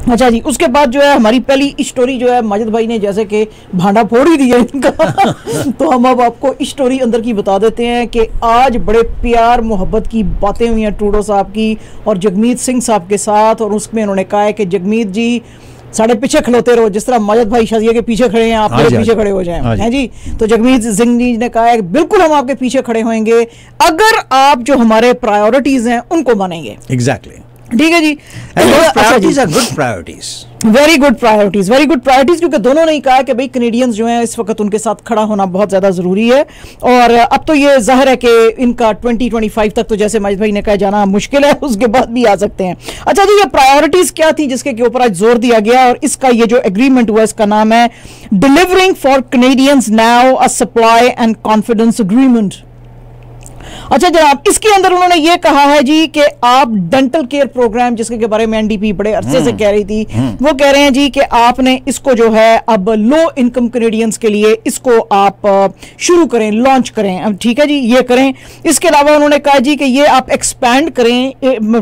अच्छा जी, उसके बाद जो है हमारी पहली स्टोरी जो है माजिद भाई ने जैसे कि भांडा फोड़ ही दिया इनका तो हम अब आपको स्टोरी अंदर की बता देते हैं कि आज बड़े प्यार मोहब्बत की बातें हुई हैं ट्रूडो साहब की और जगमीत सिंह साहब के साथ, और उसमें उन्होंने कहा है कि जगमीत जी साढ़े पीछे खड़ोते रहो, जिस तरह माजिद भाई शाजिया के पीछे खड़े हैं आप मेरे पीछे खड़े हो जाएं, हैं जी। तो जगमीत सिंह जी ने कहा है बिल्कुल हम आपके पीछे खड़े होंगे अगर आप जो हमारे प्रायोरिटीज हैं उनको मानेंगे। एग्जैक्टली, ठीक है जी। Priorities are good priorities, very good priorities, क्योंकि दोनों ने ही कहा कि भाई कैनेडियंस जो हैं इस वक्त उनके साथ खड़ा होना बहुत ज़्यादा ज़रूरी है। और अब तो ये जाहिर है कि इनका 2025 तक तो जैसे माजिद भाई ने कहा जाना मुश्किल है, उसके बाद भी आ सकते हैं। अच्छा जी, ये प्रायोरिटीज़ क्या थी जिसके ऊपर आज जोर दिया गया, और इसका ये जो एग्रीमेंट हुआ इसका नाम है delivering for Canadians now a supply and confidence agreement. अच्छा जनाब, इसके अंदर उन्होंने ये कहा है जी कि आप डेंटल केयर प्रोग्राम जिसके के बारे में एनडीपी बड़े अरसे से कह रही थी, वो कह रहे हैं जी कि आपने इसको जो है अब लो इनकम कैनेडियंस के लिए इसको आप शुरू करें, लॉन्च करें। अब ठीक है जी, ये करें। इसके अलावा उन्होंने कहा जी कि ये आप एक्सपैंड करें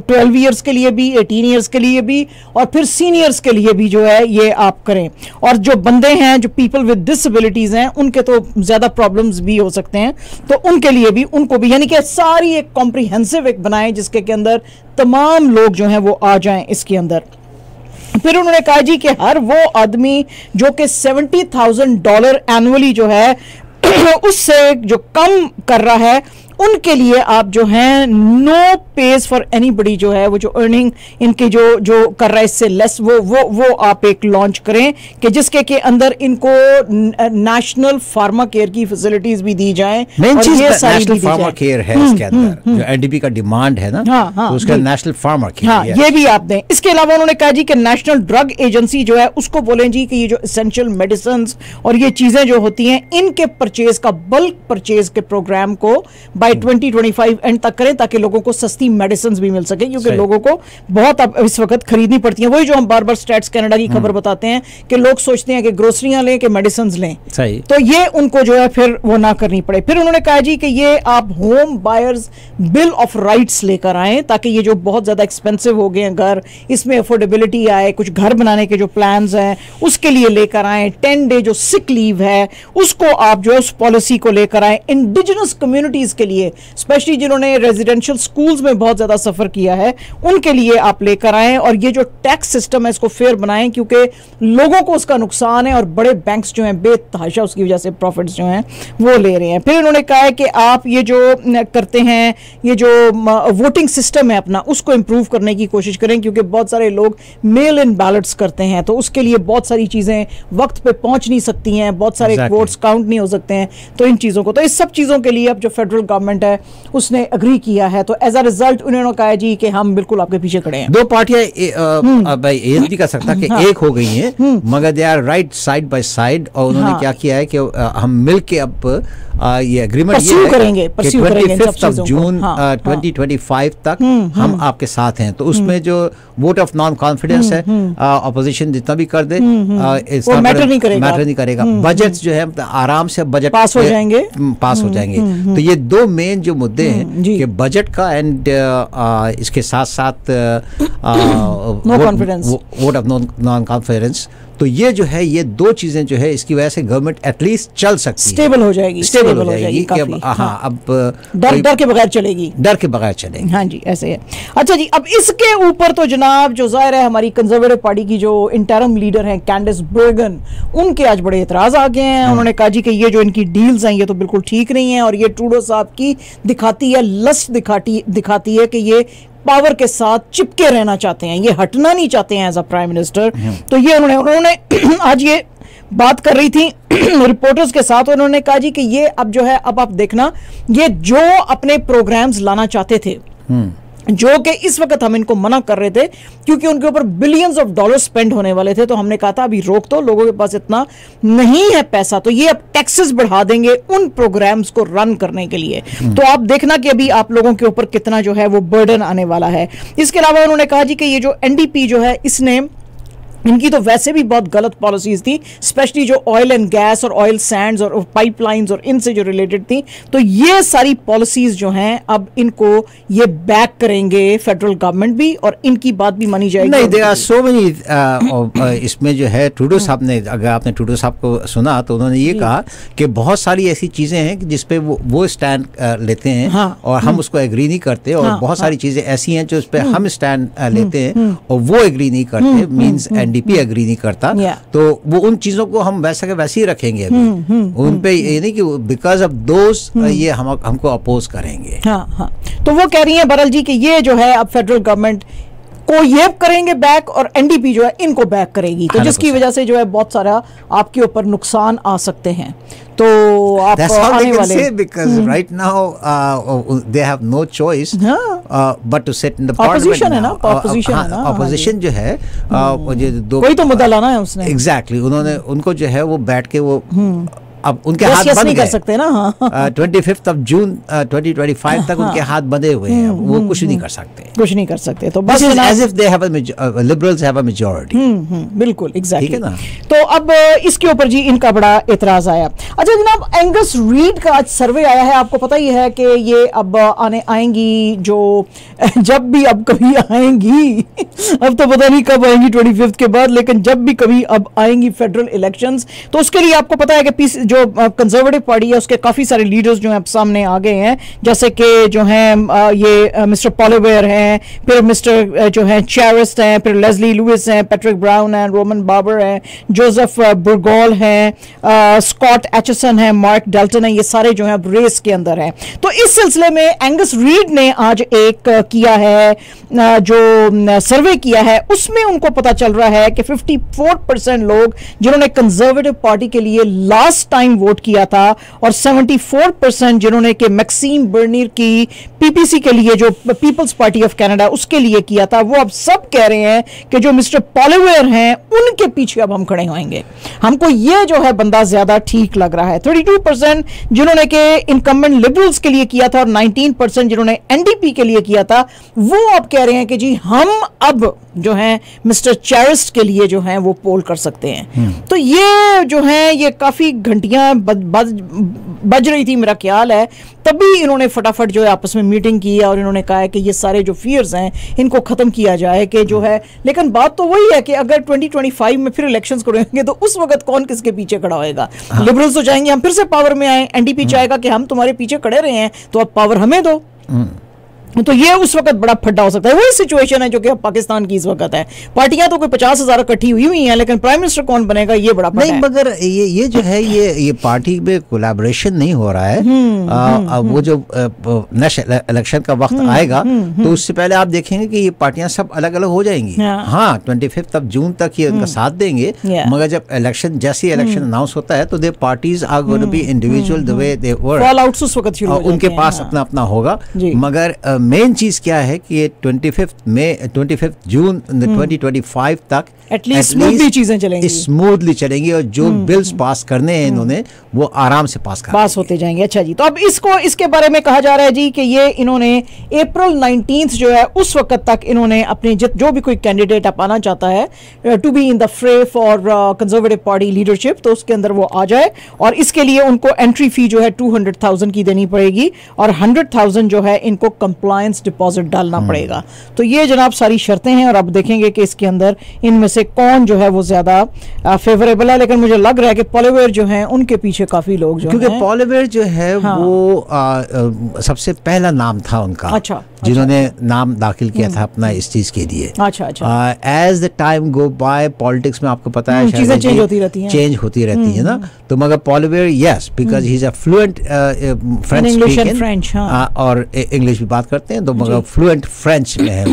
12 ईयर्स के लिए भी, 18 ईयर्स के लिए भी, और फिर सीनियर्स के लिए भी जो है ये आप करें। और जो बंदे हैं जो पीपल विद डिसेबिलिटीज हैं उनके तो ज्यादा प्रॉब्लम्स भी हो सकते हैं, तो उनके लिए भी, उनको भी, यानी कि सारी एक कॉम्प्रिहेंसिव एक बनाए जिसके के अंदर तमाम लोग जो हैं वो आ जाएं इसके अंदर। फिर उन्होंने कहा जी कि हर वो आदमी जो कि $70,000 एनुअली जो है उससे जो कम कर रहा है उनके लिए आप जो हैं नो पेज फॉर एनीबडी जो है वो जो अर्निंग इनकी जो कर रहा है इससे लेस वो आप एक लॉन्च करें कि जिसके के अंदर इनको नेशनल फार्मा केयर की फैसिलिटीज भी दी जाएं। मेन चीज नेशनल फार्मा केयर है इसके अंदर, जो एनडीपी का डिमांड है ना, तो उसका नेशनल फार्मा केयर ये भी आप दें। इसके अलावा उन्होंने कहा जी कि नेशनल ड्रग एजेंसी जो है उसको बोलें जी कि ये जो एसेंशियल मेडिसिन और ये चीजें जो होती हैं इनके परचेज का, बल्क परचेज के प्रोग्राम को बाय 2025 एंड तक करें ताकि लोगों को सस्ती मेडिसिन भी मिल सके, क्योंकि लोगों को बहुत अब इस वक्त खरीदनी पड़ती है। वही जो हम बार बार स्टैट्स कनाडा की खबर बताते हैं कि लोग सोचते हैं कि ग्रोसरियां लें कि मेडिसिन लें, तो ये उनको जो है फिर वो ना करनी पड़े। फिर उन्होंने कहा जी कि ये आप home buyers bill of rights लेकर आए ताकि ये जो बहुत ज्यादा एक्सपेंसिव हो गए हैं घर, इसमें अफोर्डेबिलिटी आए, कुछ घर बनाने के जो प्लान्स हैं उसके लिए लेकर आए। 10 डे जो सिक लीव है उसको आप जो है उस पॉलिसी को लेकर आए। इंडिजिनस कम्युनिटीज के लिए, स्पेशली जिन्होंने रेजिडेंशियल स्कूल्स में बहुत ज्यादा सफर किया है, उनके लिए आप लेकर आए। और ये जो टैक्स सिस्टम है इसको फेयर बनाएं, क्योंकि लोगों को उसका नुकसान है और बड़े बैंक्स जो हैं बेतहाशा उसकी वजह से प्रॉफिट्स जो हैं वो ले रहे हैं। फिर उन्होंने कहा है कि आप ये जो करते हैं, ये जो वोटिंग सिस्टम है अपना, उसको इंप्रूव करने की कोशिश करें, क्योंकि बहुत सारे लोग मेल इन बैलेट्स करते हैं, तो उसके लिए बहुत सारी चीजें वक्त पे पहुंच नहीं सकती हैं, बहुत सारे वोट्स काउंट नहीं हो सकते हैं। तो इन चीजों को, तो इस सब चीजों के लिए अब जो फेडरल गवर्नमेंट है उसने अग्री किया है, तो एज अ रिजल्ट उन्होंने कहा जी कि हम बिल्कुल आपके पीछे खड़े हैं। दो पार्टियां भाई ये नहीं कर सकता कि एक हो गई हैं, मगर they are right side by side. और उन्होंने क्या किया है कि हम मिलके अब ये एग्रीमेंट ये करेंगे 25 जून 2025 तक हम आपके साथ हैं। तो उसमें जो वोट ऑफ नॉन कॉन्फिडेंस है, अपोजिशन जितना भी कर दे मैटर नहीं करेगा। बजट जो है आराम से बजट पास हो जाएंगे। तो ये दो मेन जो मुद्दे हैं कि बजट का एंड इसके साथ साथ वोट ऑफ नॉन कॉन्फिडेंस, तो ये जो है ये दो चीजें जो है इसकी वजह से गवर्नमेंट एटलीस्ट चल सकती है, स्टेबल हो जाएगी कि अब अब डर के बगैर चलेगी, हाँ जी ऐसे है। अच्छा जी, अब इसके ऊपर तो जनाब जो जाहिर है हमारी कंजर्वेटिव पार्टी की जो इंटरम लीडर हैं कैंडिस बर्गन, उनके आज बड़े एतराज आ गए हैं। उन्होंने कहा जी कि ये जो इनकी डील्स हैं ये तो बिल्कुल ठीक नहीं है, और ये ट्रूडो साहब की दिखाती है लस्ट दिखाती है कि ये पावर के साथ चिपके रहना चाहते हैं, ये हटना नहीं चाहते हैं एज अ प्राइम मिनिस्टर। तो ये उन्होंने आज ये बात कर रही थी रिपोर्टर्स के साथ। उन्होंने कहा जी कि ये अब जो है, अब आप देखना, ये जो अपने प्रोग्राम्स लाना चाहते थे, जो कि इस वक्त हम इनको मना कर रहे थे क्योंकि उनके ऊपर बिलियंस ऑफ डॉलर स्पेंड होने वाले थे, तो हमने कहा था अभी रोक दो, लोगों के पास इतना नहीं है पैसा, तो ये अब टैक्सेस बढ़ा देंगे उन प्रोग्राम्स को रन करने के लिए। तो आप देखना कि अभी आप लोगों के ऊपर कितना जो है वो बर्डन आने वाला है। इसके अलावा उन्होंने कहा जी कि ये जो एनडीपी जो है इसने इनकी तो वैसे भी बहुत गलत पॉलिसीज थी, स्पेशली जो ऑयल एंड गैस और ऑयल सैंड्स और पाइपलाइंस और इनसे जो रिलेटेड थी। तो ये सारी पॉलिसीज जो हैं अब इनको ये बैक करेंगे फेडरल गवर्नमेंट भी, और इनकी बात भी मानी जाएगी। नहीं, देयर आर सो मेनी। इसमें जो है ट्रूडो साहब ने, अगर आपने ट्रूडो साहब को सुना तो उन्होंने ये कहा कि बहुत सारी ऐसी चीजें हैं कि जिसपे वो स्टैंड लेते हैं, हाँ, और हम उसको एग्री नहीं करते, और बहुत सारी चीजें ऐसी हैं जो उस पर हम स्टैंड लेते हैं और वो एग्री नहीं करते, मींस एनडीपी एग्री नहीं करता, तो वो उन चीजों को हम वैसे के वैसे ही रखेंगे अभी। उन पे ये नहीं कि बिकॉज ऑफ दोस ये हमको अपोज करेंगे। हाँ हाँ, तो वो कह रही हैं बरल जी कि ये जो है अब फेडरल गवर्नमेंट को ये करेंगे बैक, और एनडीपी जो है इनको बैक करेगी, तो जिसकी वजह से जो है बहुत सारा आपके ऊपर नुकसान आ सकते हैं। तो आप आने वाले because right now they have no choice but to sit in the parliament. Opposition है ना, opposition है ना, opposition जो है कोई तो मुद्दा लाना है उसने। Exactly, उन्होंने उनको जो है वो बैठ के वो अब उनके हाथ बंद नहीं कर सकते ना। 25 जून 2025 तक उनके हाथ बंधे हुए हैं, वो कुछ नहीं कर सकते, कुछ नहीं कर सकते। तो बस as if they have a liberals have a majority। बिल्कुल एग्जैक्टली, ठीक है ना। तो अब इसके ऊपर जी इनका बड़ा एतराज आया। अच्छा जनाब, एंगस रीड का आज सर्वे आया है, आपको पता ही है कि ये अब आएंगी जो जब भी अब कभी आएंगी अब तो पता नहीं कब आएंगी 25 के बाद, लेकिन जब भी कभी अब आएंगी फेडरल इलेक्शंस, तो उसके लिए आपको पता है कि जो कंजर्वेटिव पार्टी है उसके काफी सारे लीडर्स जो हैं अब सामने आ गए हैं, जैसे कि जो हैं ये मिस्टर पॉलिवेयर हैं, फिर मिस्टर जो हैं चैरिस्ट हैं, फिर लेस्ली लुइस हैं, पैट्रिक ब्राउन हैं, रोमन बाबर हैं, जोसेफ बुरगोल हैं, स्कॉट एचसन हैं, मार्क डेल्टन हैं, ये सारे जो हैं अब रेस के अंदर हैं। तो इस सिलसिले में एंगस रीड ने आज एक किया है, जो सर्वे किया है, उसमें उनको पता चल रहा है कि 54% लोग जिन्होंने कंजर्वेटिव पार्टी के लिए लास्ट टाइम वोट किया था, और 74% जिन्होंने कि मैक्सिम बर्नियर की पीपीसी के लिए, जो पीपल्स पार्टी ऑफ कनाडा, उसके लिए किया था, वो अब सब कह रहे हैं कि जो मिस्टर पॉलिवेयर हैं उनके पीछे अब हम खड़े होंगे, हमको ये जो है बंदा ज्यादा ठीक लग रहा है। 32% जिन्होंने कि इनकम्बेंट लिबरल्स के लिए किया था, और 19% जिन्होंने एनडीपी के लिए किया था, वो अब कह रहे हैं कि जी हम अब जो है मिस्टर चैरिस्ट के लिए जो है वो पोल कर सकते हैं। तो ये जो है ये काफी घंटियां बज रही थी, मेरा ख्याल है, तभी इन्होंने फटाफट जो है आपस में मीटिंग की और इन्होंने कहा है कि ये सारे जो फियर्स हैं इनको खत्म किया जाए, कि जो है, लेकिन बात तो वही है कि अगर 2025 में फिर इलेक्शंस करेंगे तो उस वक्त कौन किसके पीछे खड़ा होएगा। लिबरल्स तो चाहेंगे हम फिर से पावर में आए, एनडीपी चाहेगा कि हम तुम्हारे पीछे खड़े रहे हैं तो अब पावर हमें दो। तो ये उस वक्त बड़ा फड्डा हो सकता है। वही सिचुएशन है जो कि पाकिस्तान की इस वक्त है, पार्टियां तो कोई 50,000 इकट्ठी हुई हैं, लेकिन प्राइम मिनिस्टर कौन बनेगा ये बड़ा नहीं, मगर ये जो है ये पार्टी में कोलैबोरेशन नहीं हो रहा है। अब वो जो नेक्स्ट इलेक्शन का वक्त आएगा तो उससे पहले आप देखेंगे कि ये पार्टियां सब अलग अलग हो जाएंगी। हाँ, 25 जून तक ये उनका साथ देंगे, मगर जब इलेक्शन, जैसे इलेक्शन अनाउंस होता है तो they parties are going to be individual the way they were, fall outs उस वक्त शुरू हो जाते हैं, उनके पास अपना अपना होगा। मगर मेन चीज क्या है कि ये 25 जून 2025 तक एटलीस्ट स्मूथली चीजें चलेंगी, स्मूथली चलेंगी, और जो बिल्स पास करने हैं इन्होंने वो आराम से पास होते जाएंगे। अच्छा जी, तो अब इसके बारे में कहा जा रहा है जी कि ये इन्होंने अप्रैल 19 जो है उस वक्त तक इन्होंने अपने जो भी कोई कैंडिडेट अपाना चाहता है to be in the fray for Conservative Party leadership, तो उसके अंदर वो आ जाए, और इसके लिए उनको एंट्री फी जो है 200,000 की देनी पड़ेगी, और 100,000 जो है इनको कंप्लायंस डिपॉजिट डालना पड़ेगा। तो ये जनाब सारी शर्तें हैं, और अब देखेंगे कि इसके अंदर इनमें से कौन जो है वो ज्यादा फेवरेबल है। लेकिन मुझे लग रहा है कि पॉलिवेयर जो हैं उनके पीछे काफी लोग जो क्योंकि पॉलिवेयर जो है वो सबसे पहला नाम था उनका, अच्छा, जिन्होंने नाम दाखिल किया था अपना इस चीज के लिए। अच्छा, as the time go by, politics में आपको पता है चीजें चेंज होती रहती है ना। तो मगर Poilievre, yes, because he is a fluent French और इंग्लिश भी बात करते हैं, तो मगर फ्लुएंट फ्रेंच में है,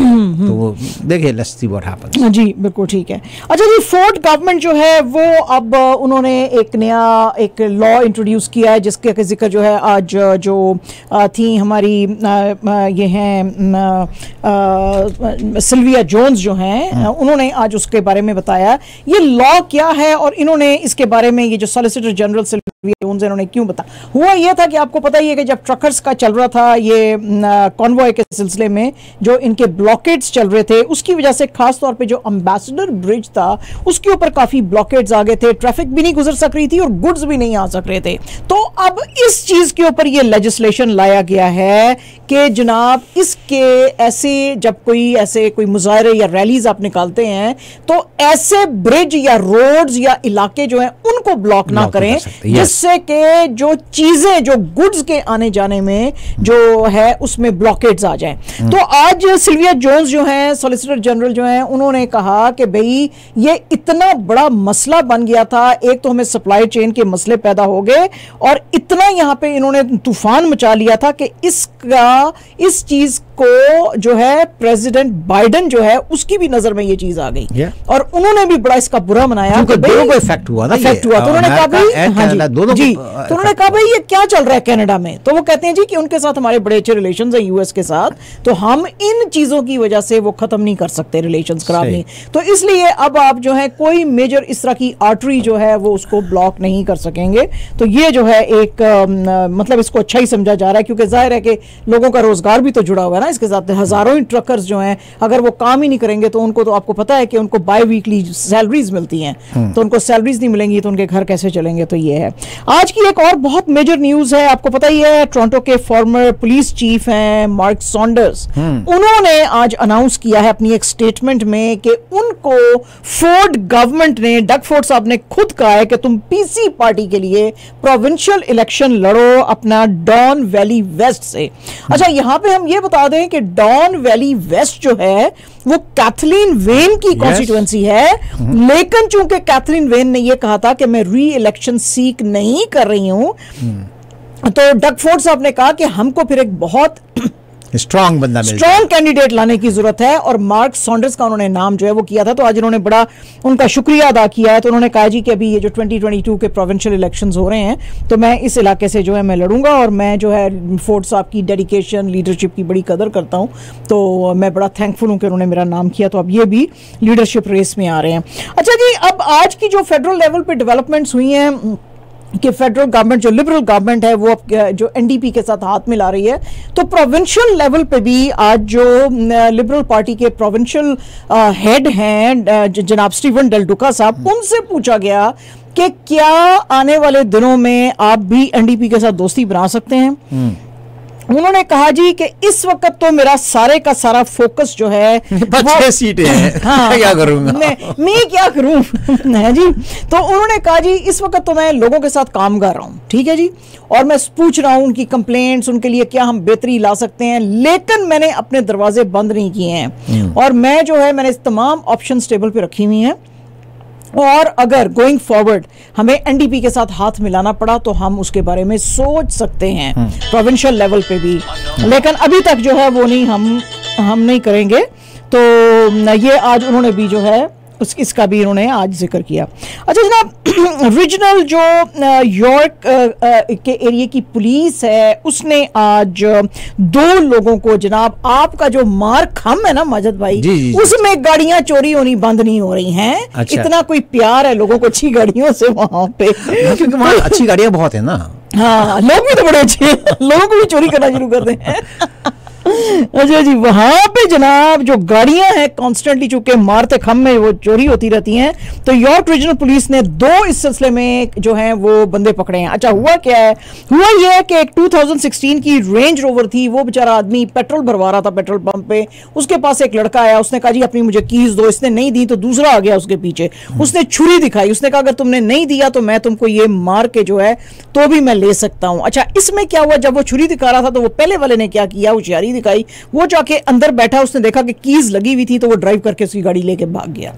तो वो देखिए, लेट्स सी व्हाट हैपेंस। जी बिल्कुल ठीक है। अच्छा जी, फोर्ड गवर्नमेंट जो है वो अब उन्होंने एक नया एक लॉ इंट्रोड्यूस किया है, जिसके जिक्र जो है आज जो थी हमारी ये हैं सिल्विया जोन्स जो हैं, उन्होंने आज उसके बारे में बताया ये लॉ क्या है, और इन्होंने इसके बारे में ये जो सॉलिसिटर जनरल जोन्स इन्होंने क्यों बताया। हुआ यह था कि आपको पता ही है कि जब ट्रकर्स का चल रहा था ये कॉन्वॉय के सिलसिले में जो इनके ब्लॉकेड्स चल रहे थे, उसकी वजह से खास तौर पे जो एम्बेसडर ब्रिज था उसके ऊपर काफी ब्लॉकेड्स आ गए थे, ट्रैफिक भी नहीं गुजर सक रही थी और गुड्स भी नहीं आ सक रहे थे। तो अब इस चीज के ऊपर ये लेजिस्लेशन लाया गया है कि जनाब इसके ऐसे जब कोई मुजाहरे या रैलीज आप निकालते हैं तो ऐसे ब्रिज या रोड्स या इलाके जो हैं उनको ब्लॉक ना करें, जिससे कि जो चीजें जो गुड्स के आने जाने में जो है उसमें ब्लॉकेड्स आ जाएं। तो आज सिल्विया जोन्स जो हैं सॉलिसिटर जनरल जो हैं उन्होंने कहा कि भाई ये इतना बड़ा मसला बन गया था, एक तो हमें सप्लाई चेन के मसले पैदा हो गए और इतना यहां पे इन्होंने तूफान मचा लिया था कि इस चीज को जो है प्रेसिडेंट बाइडेन जो है उसकी भी नजर में ये चीज आ गई और उन्होंने भी बड़ा इसका बुरा मनाया। दोनों को इफेक्ट हुआ ना, इफेक्ट हुआ। तो उन्होंने कहा भाई दोनों जी, तो उन्होंने कहा भाई ये क्या चल रहा है कनाडा में। तो वो कहते हैं जी कि उनके साथ हमारे बड़े अच्छे रिलेशंस हैं यूएस के साथ, तो हम इन चीजों की वजह से वो खत्म नहीं कर सकते, रिलेशंस खराब नहीं, तो इसलिए अब आप जो है कोई मेजर इस तरह की आर्टरी जो है वो उसको ब्लॉक नहीं कर सकेंगे। तो ये जो है एक मतलब इसको अच्छा ही समझा जा रहा है, क्योंकि जाहिर है कि लोगों का रोजगार भी तो जुड़ा हुआ है ना इसके साथ। हजारों ही ट्रकर्स जो हैं अगर वो काम ही नहीं करेंगे तो उनको, तो आपको पता है कि उनको बाई वीकली सैलरीज मिलती हैं, तो उनको सैलरीज नहीं मिलेंगी तो उनके घर कैसे चलेंगे। तो ये है आज की एक और बहुत मेजर न्यूज है। आपको पता ही है टोरंटो के फॉर्मर पुलिस चीफ हैं मार्क सॉन्डर्स, उन्होंने आज अनाउंस किया है अपनी एक स्टेटमेंट में कि उनको फोर्ड गवर्नमेंट ने, डग फोर्ड साहब ने खुद कहा है कि तुम पीसी पार्टी के लिए प्रोविंशियल इलेक्शन लड़ो अपना डॉन वैली वेस्ट से। अच्छा, यहां पे हम ये बता दें कि डॉन वैली वेस्ट जो है वो कैथलीन वेन की कॉन्स्टिट्यूएंसी है, लेकिन चूंकि कैथलीन वेन ने यह कहा था कि मैं री इलेक्शन सीक नहीं कर रही हूं, तो डग फोर्ड साहब ने कहा कि हमको फिर एक बहुत स्ट्रॉन्ग कैंडिडेट लाने की जरूरत है और मार्क सॉन्डर्स का उन्होंने नाम जो है वो किया था। तो आज उन्होंने बड़ा उनका शुक्रिया अदा किया है। तो उन्होंने कहा जी कि अभी ये जो 2022 के प्रोविंशियल इलेक्शंस हो रहे हैं तो मैं इस इलाके से जो है मैं लड़ूंगा और मैं जो है फोर्ड साहब की डेडिकेशन लीडरशिप की बड़ी कदर करता हूं, तो मैं बड़ा थैंकफुल हूं कि उन्होंने मेरा नाम किया। तो अब ये भी लीडरशिप रेस में आ रहे हैं। अच्छा जी, अब आज की जो फेडरल लेवल पे डेवलपमेंट्स हुई हैं कि फेडरल गवर्नमेंट जो लिबरल गवर्नमेंट है वो अब जो एनडीपी के साथ हाथ मिला रही है, तो प्रोविंशियल लेवल पे भी आज जो लिबरल पार्टी के प्रोविंशियल हेड हैं जनाब स्टीवन डेल डुका साहब, उनसे पूछा गया कि क्या आने वाले दिनों में आप भी एनडीपी के साथ दोस्ती बना सकते हैं। उन्होंने कहा जी कि इस वक्त तो मेरा सारे का सारा फोकस जो है 6 सीटें हैं, हाँ, क्या करूंगा मैं क्या करूं है जी। तो उन्होंने कहा जी इस वक्त तो मैं लोगों के साथ काम कर रहा हूं, ठीक है जी, और मैं पूछ रहा हूं उनकी कंप्लेंट्स, उनके लिए क्या हम बेहतरी ला सकते हैं, लेकिन मैंने अपने दरवाजे बंद नहीं किए हैं और मैं जो है मैंने तमाम ऑप्शंस टेबल पे रखी हुई हैं और अगर गोइंग फॉरवर्ड हमें एनडीपी के साथ हाथ मिलाना पड़ा तो हम उसके बारे में सोच सकते हैं प्रोविंशियल लेवल पे भी, लेकिन अभी तक जो है वो नहीं, हम नहीं करेंगे। तो ये आज उन्होंने भी जो है इसका भी इन्होंने आज जिक्र किया। अच्छा जनाब, रीजनल जो यॉर्क के एरिया की पुलिस है उसने आज 2 लोगों को, जनाब आपका जो मारखम है ना माजिद भाई, उसमें गाड़ियां चोरी होनी बंद नहीं हो रही हैं। अच्छा। इतना कोई प्यार है लोगों को अच्छी गाड़ियों से वहां पे, क्योंकि वहां अच्छी गाड़ियां बहुत है ना। हाँ, लोग भी तो बड़े अच्छे हैं, लोगों को भी चोरी करना शुरू कर दें। अच्छा जी, वहां पे जनाब जो गाड़ियां हैं कॉन्स्टेंटली चूंकि मारते खम में वो चोरी होती रहती हैं, तो यॉर्क रीजनल पुलिस ने 2 इस सिलसिले में जो हैं वो बंदे पकड़े हैं। अच्छा, हुआ क्या है, हुआ ये है कि एक 2016 की रेंज रोवर थी, वो बेचारा आदमी पेट्रोल भरवा रहा था पेट्रोल पंप पे, उसके पास एक लड़का आया, उसने कहा जी अपनी मुझे कीज दो, इसने नहीं दी तो दूसरा आ गया उसके पीछे, उसने छुरी दिखाई, उसने कहा अगर तुमने नहीं दिया तो मैं तुमको ये मार के जो है तो भी मैं ले सकता हूं। अच्छा, इसमें क्या हुआ, जब वो छुरी दिखा रहा था तो वो पहले वाले ने क्या किया, होशियारी दिखाई, वो जाके अंदर बैठा, उसने देखा कि कीज लगी हुई थी तो वो ड्राइव करके उसकी गाड़ी लेके भाग गया।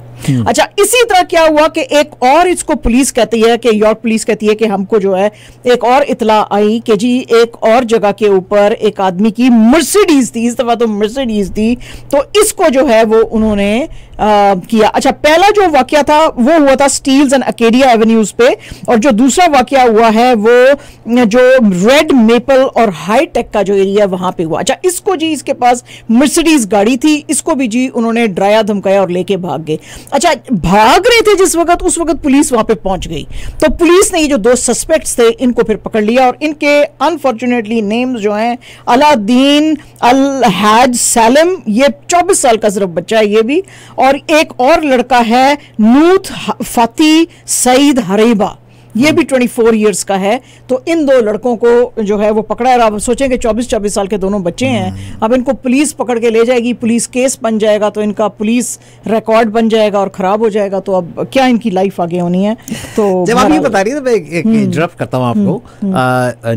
अच्छा, इसी तरह क्या हुआ कि एक और इसको पुलिस कहती है कि यॉर्क पुलिस कहती है कि हमको जो है एक और इतला आई कि जी एक और जगह के ऊपर एक आदमी की मर्सिडीज थी, इस दफा तो मर्सिडीज थी, तो इसको जो है वो उन्होंने किया। अच्छा, पहला जो वाकया था वो हुआ था स्टील्स एंड अकेडिया एवेन्यूज पे, और जो दूसरा वाकया हुआ है वो जो रेड मेपल और हाई टेक का जो एरिया वहां पे हुआ। अच्छा, इस इसको जी इसके पास मर्सिडीज गाड़ी थी, इसको भी जी उन्होंने डराया धमकाया और लेके भाग गए। अच्छा, भाग रहे थे जिस वक्त, उस वक्त पुलिस वहां पे पहुंच गई, तो पुलिस ने ये जो 2 सस्पेक्ट्स थे इनको फिर पकड़ लिया और इनके अनफॉर्चुनेटली नेम्स जो हैं अलादीन अल हाज सैलम, ये 24 साल का सिर्फ बच्चा है ये भी, और एक और लड़का है नूथ फाती सईद हरीबा, ये भी 24 इयर्स का है। तो इन 2 लड़कों को जो है वो पकड़ा है। अब सोचेंगे 24-24 साल के दोनों बच्चे हैं, अब इनको पुलिस पकड़ के ले जाएगी, पुलिस केस बन जाएगा तो इनका पुलिस रिकॉर्ड बन जाएगा और खराब हो जाएगा, तो अब क्या इनकी लाइफ आगे होनी है। तो जब आप ये बता रही है, मैं एक इंटरप्ट करता हूँ आपको।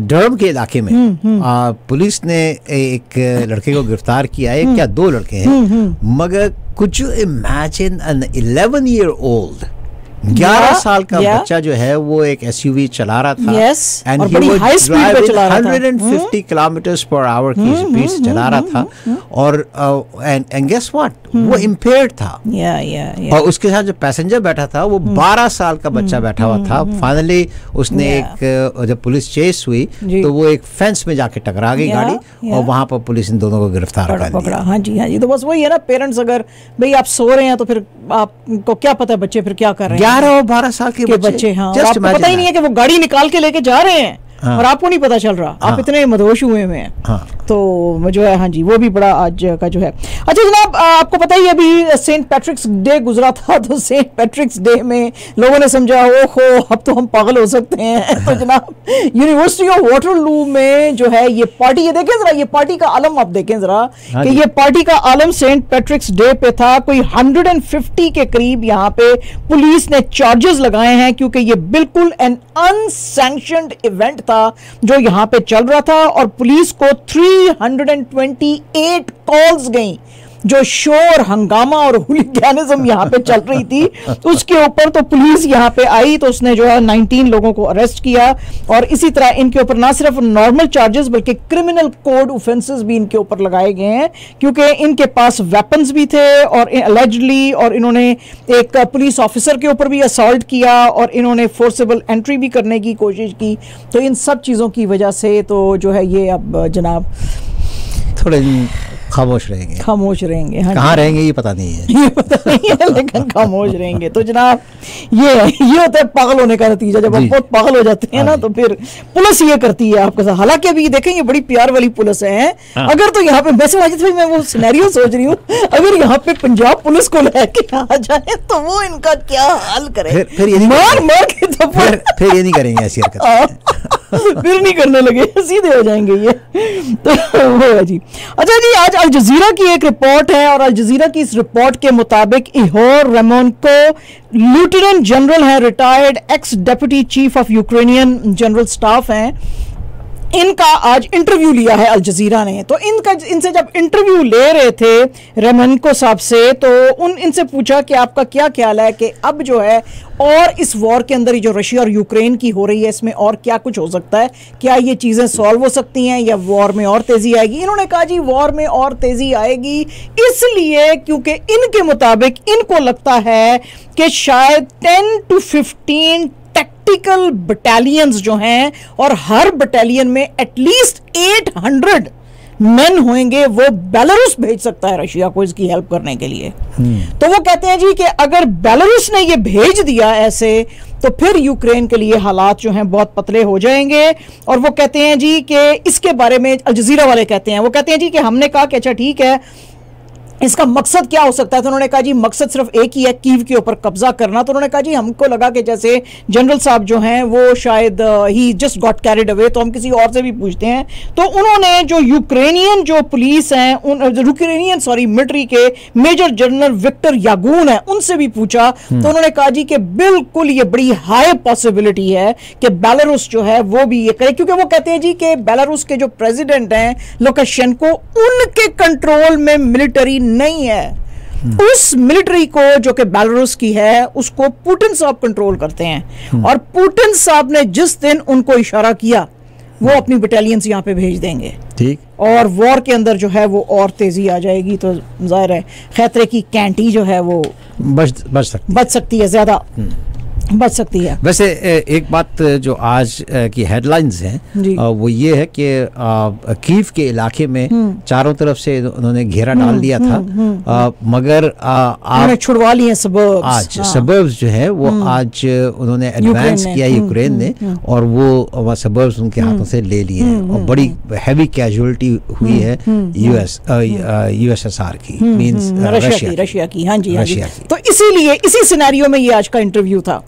डर्म के इलाके में पुलिस ने एक लड़के को गिरफ्तार किया है, क्या 2 लड़के हैं, मगर कुछ इमेजिन एन 11 ईयर ओल्ड 11 साल का बच्चा जो है वो एक एसयूवी चला रहा था, and he was driving 150 kilometres per hour की स्पीड से चला रहा था, और एंड गेस व्हाट, वो इम्पेयर्ड था। और उसके साथ जो पैसेंजर बैठा था वो 12 साल का बच्चा बैठा हुआ था। फाइनली उसने एक, जब पुलिस चेस हुई तो वो एक फेंस में जाके टकरा गई गाड़ी, और वहां पर पुलिस इन दोनों को गिरफ्तार कर लिया। हाँ जी, हाँ जी। तो बस वही है ना, पेरेंट्स अगर भाई आप सो रहे हैं तो फिर आपको क्या पता है बच्चे फिर क्या कर रहे हैं, 11 और 12 साल के बच्चे। हाँ, आपको पता ही नहीं है कि वो गाड़ी निकाल के लेके जा रहे हैं। हाँ। और आपको नहीं पता चल रहा, आप इतने मदहोश हुए हुए हैं। हाँ। तो जो है, हाँ जी, वो भी बड़ा आज का जो है। अच्छा जनाब, आपको पता ही अभी सेंट पैट्रिक्स डे गुजरा था, तो सेंट पैट्रिक्स डे में लोगों ने समझा ओहो अब तो हम पागल हो सकते हैं। तो जनाब यूनिवर्सिटी ऑफ वाटरलू में जो है ये पार्टी, ये देखें जरा, ये पार्टी का आलम आप देखें जरा, कि ये पार्टी का आलम सेंट पैट्रिक्स डे पे था। कोई 150 के करीब यहाँ पे पुलिस ने चार्जेस लगाए हैं, क्योंकि ये बिल्कुल एन अनसैंक्शनड इवेंट था जो यहां पे चल रहा था, और पुलिस को 328 कॉल्स गई जो शोर हंगामा और हुलिगैनिज्म यहाँ पे चल रही थी उसके ऊपर। तो पुलिस यहाँ पे आई तो उसने जो है 19 लोगों को अरेस्ट किया, और इसी तरह इनके ऊपर ना सिर्फ नॉर्मल चार्जेस बल्कि क्रिमिनल कोड ऑफेंसेस भी इनके ऊपर लगाए गए हैं, क्योंकि इनके पास वेपन्स भी थे और अलेजडली, और इन्होंने एक पुलिस ऑफिसर के ऊपर भी असॉल्ट किया, और इन्होंने फोर्सेबल एंट्री भी करने की कोशिश की। तो इन सब चीज़ों की वजह से तो जो है ये अब जनाब थोड़े खामोश रहेंगे। हाँ, कहाँ रहेंगे ये पता नहीं है, ये पता नहीं है, लेकिन खामोश रहेंगे। तो जनाब ये होता है पागल होने का नतीजा। जब आप बहुत पागल हो जाते हैं ना, तो फिर पुलिस ये करती है आपके साथ। हालांकि अभी देखें ये बड़ी प्यार वाली पुलिस है। अगर तो यहाँ पे वैसे वाजिद भाई, मैं वो सिनेरियो सोच रही हूँ, अगर यहाँ पे पंजाब पुलिस को लेके आ जाए तो वो इनका क्या हाल करे, फिर ये मार के तो फिर ये नहीं करेंगे ऐसी हरकत, फिर नहीं करने लगे, सीधे हो जाएंगे ये। तो वो है जी। अच्छा जी, आज अल जजीरा की एक रिपोर्ट है, और अल जजीरा की इस रिपोर्ट के मुताबिक इहोर रेमोनको लेफ्टिनेंट जनरल है, retired x deputy chief of Ukrainian general staff हैं। इनका आज इंटरव्यू लिया है अल जजीरा ने। तो इनसे जब इंटरव्यू ले रहे थे रेमोनको साहब से, तो इनसे पूछा कि आपका क्या ख्याल है कि अब जो है और इस वॉर के अंदर जो रशिया और यूक्रेन की हो रही है, इसमें और क्या कुछ हो सकता है, क्या ये चीज़ें सॉल्व हो सकती हैं या वॉर में और तेज़ी आएगी। इन्होंने कहा जी वॉर में और तेज़ी आएगी इसलिए क्योंकि इनके मुताबिक इनको लगता है कि शायद 10 to 15 टैक्टिकल बटालियंस जो हैं, और हर बटालियन में एटलीस्ट 800 मेन होंगे, वो बेलारूस भेज सकता है रशिया को इसकी हेल्प करने के लिए। तो वो कहते हैं जी कि अगर बेलारूस ने ये भेज दिया ऐसे, तो फिर यूक्रेन के लिए हालात जो हैं बहुत पतले हो जाएंगे। और वो कहते हैं जी कि इसके बारे में अल जजीरा वाले कहते हैं, वो कहते हैं जी कि हमने कहा कि अच्छा ठीक है, इसका मकसद क्या हो सकता है। तो उन्होंने कहा जी मकसद सिर्फ एक ही है, कीव के ऊपर कब्जा करना। तो उन्होंने कहा जी हमको लगा कि जैसे जनरल साहब जो हैं वो शायद ही जस्ट गॉट कैरिड अवे, तो हम किसी और से भी पूछते हैं। तो उन्होंने जो यूक्रेनियन जो पुलिस हैं, मिलिट्री के मेजर जनरल विक्टर यागून है, उनसे भी पूछा। तो उन्होंने कहा जी कि बिल्कुल ये बड़ी हाई पॉसिबिलिटी है कि बेलारूस जो है वो भी ये करे, क्योंकि वो कहते हैं जी कि बेलारूस के जो प्रेसिडेंट हैं लुकाशेंको, उनके कंट्रोल में मिलिट्री नहीं है। उस मिलिट्री को जो कि बेलारूस की है उसको पुतिन साहब कंट्रोल करते हैं, और पुतिन साहब ने जिस दिन उनको इशारा किया वो अपनी बटालियंस यहाँ पे भेज देंगे, ठीक, और वॉर के अंदर जो है वो और तेजी आ जाएगी। तो जाहिर है खतरे की कैंटी जो है वो बच सकती है ज्यादा। बच सकती है। वैसे एक बात जो आज की हेडलाइंस हैं वो ये है कि कीव के इलाके में चारों तरफ से उन्होंने घेरा डाल दिया था, मगर आप छुड़वा लिए सबर्ब्स। आज सबर्ब्स जो है वो आज उन्होंने एडवांस किया यूक्रेन ने, और वो सबर्ब्स उनके हाथों से ले लिए हैं, और बड़ी हैवी कैजुअलिटी हुई है यूएसएसआर की, मींस रशिया की। हाँ जी, रशिया की। तो इसीलिए इसी सिनेरियो में ये आज का इंटरव्यू था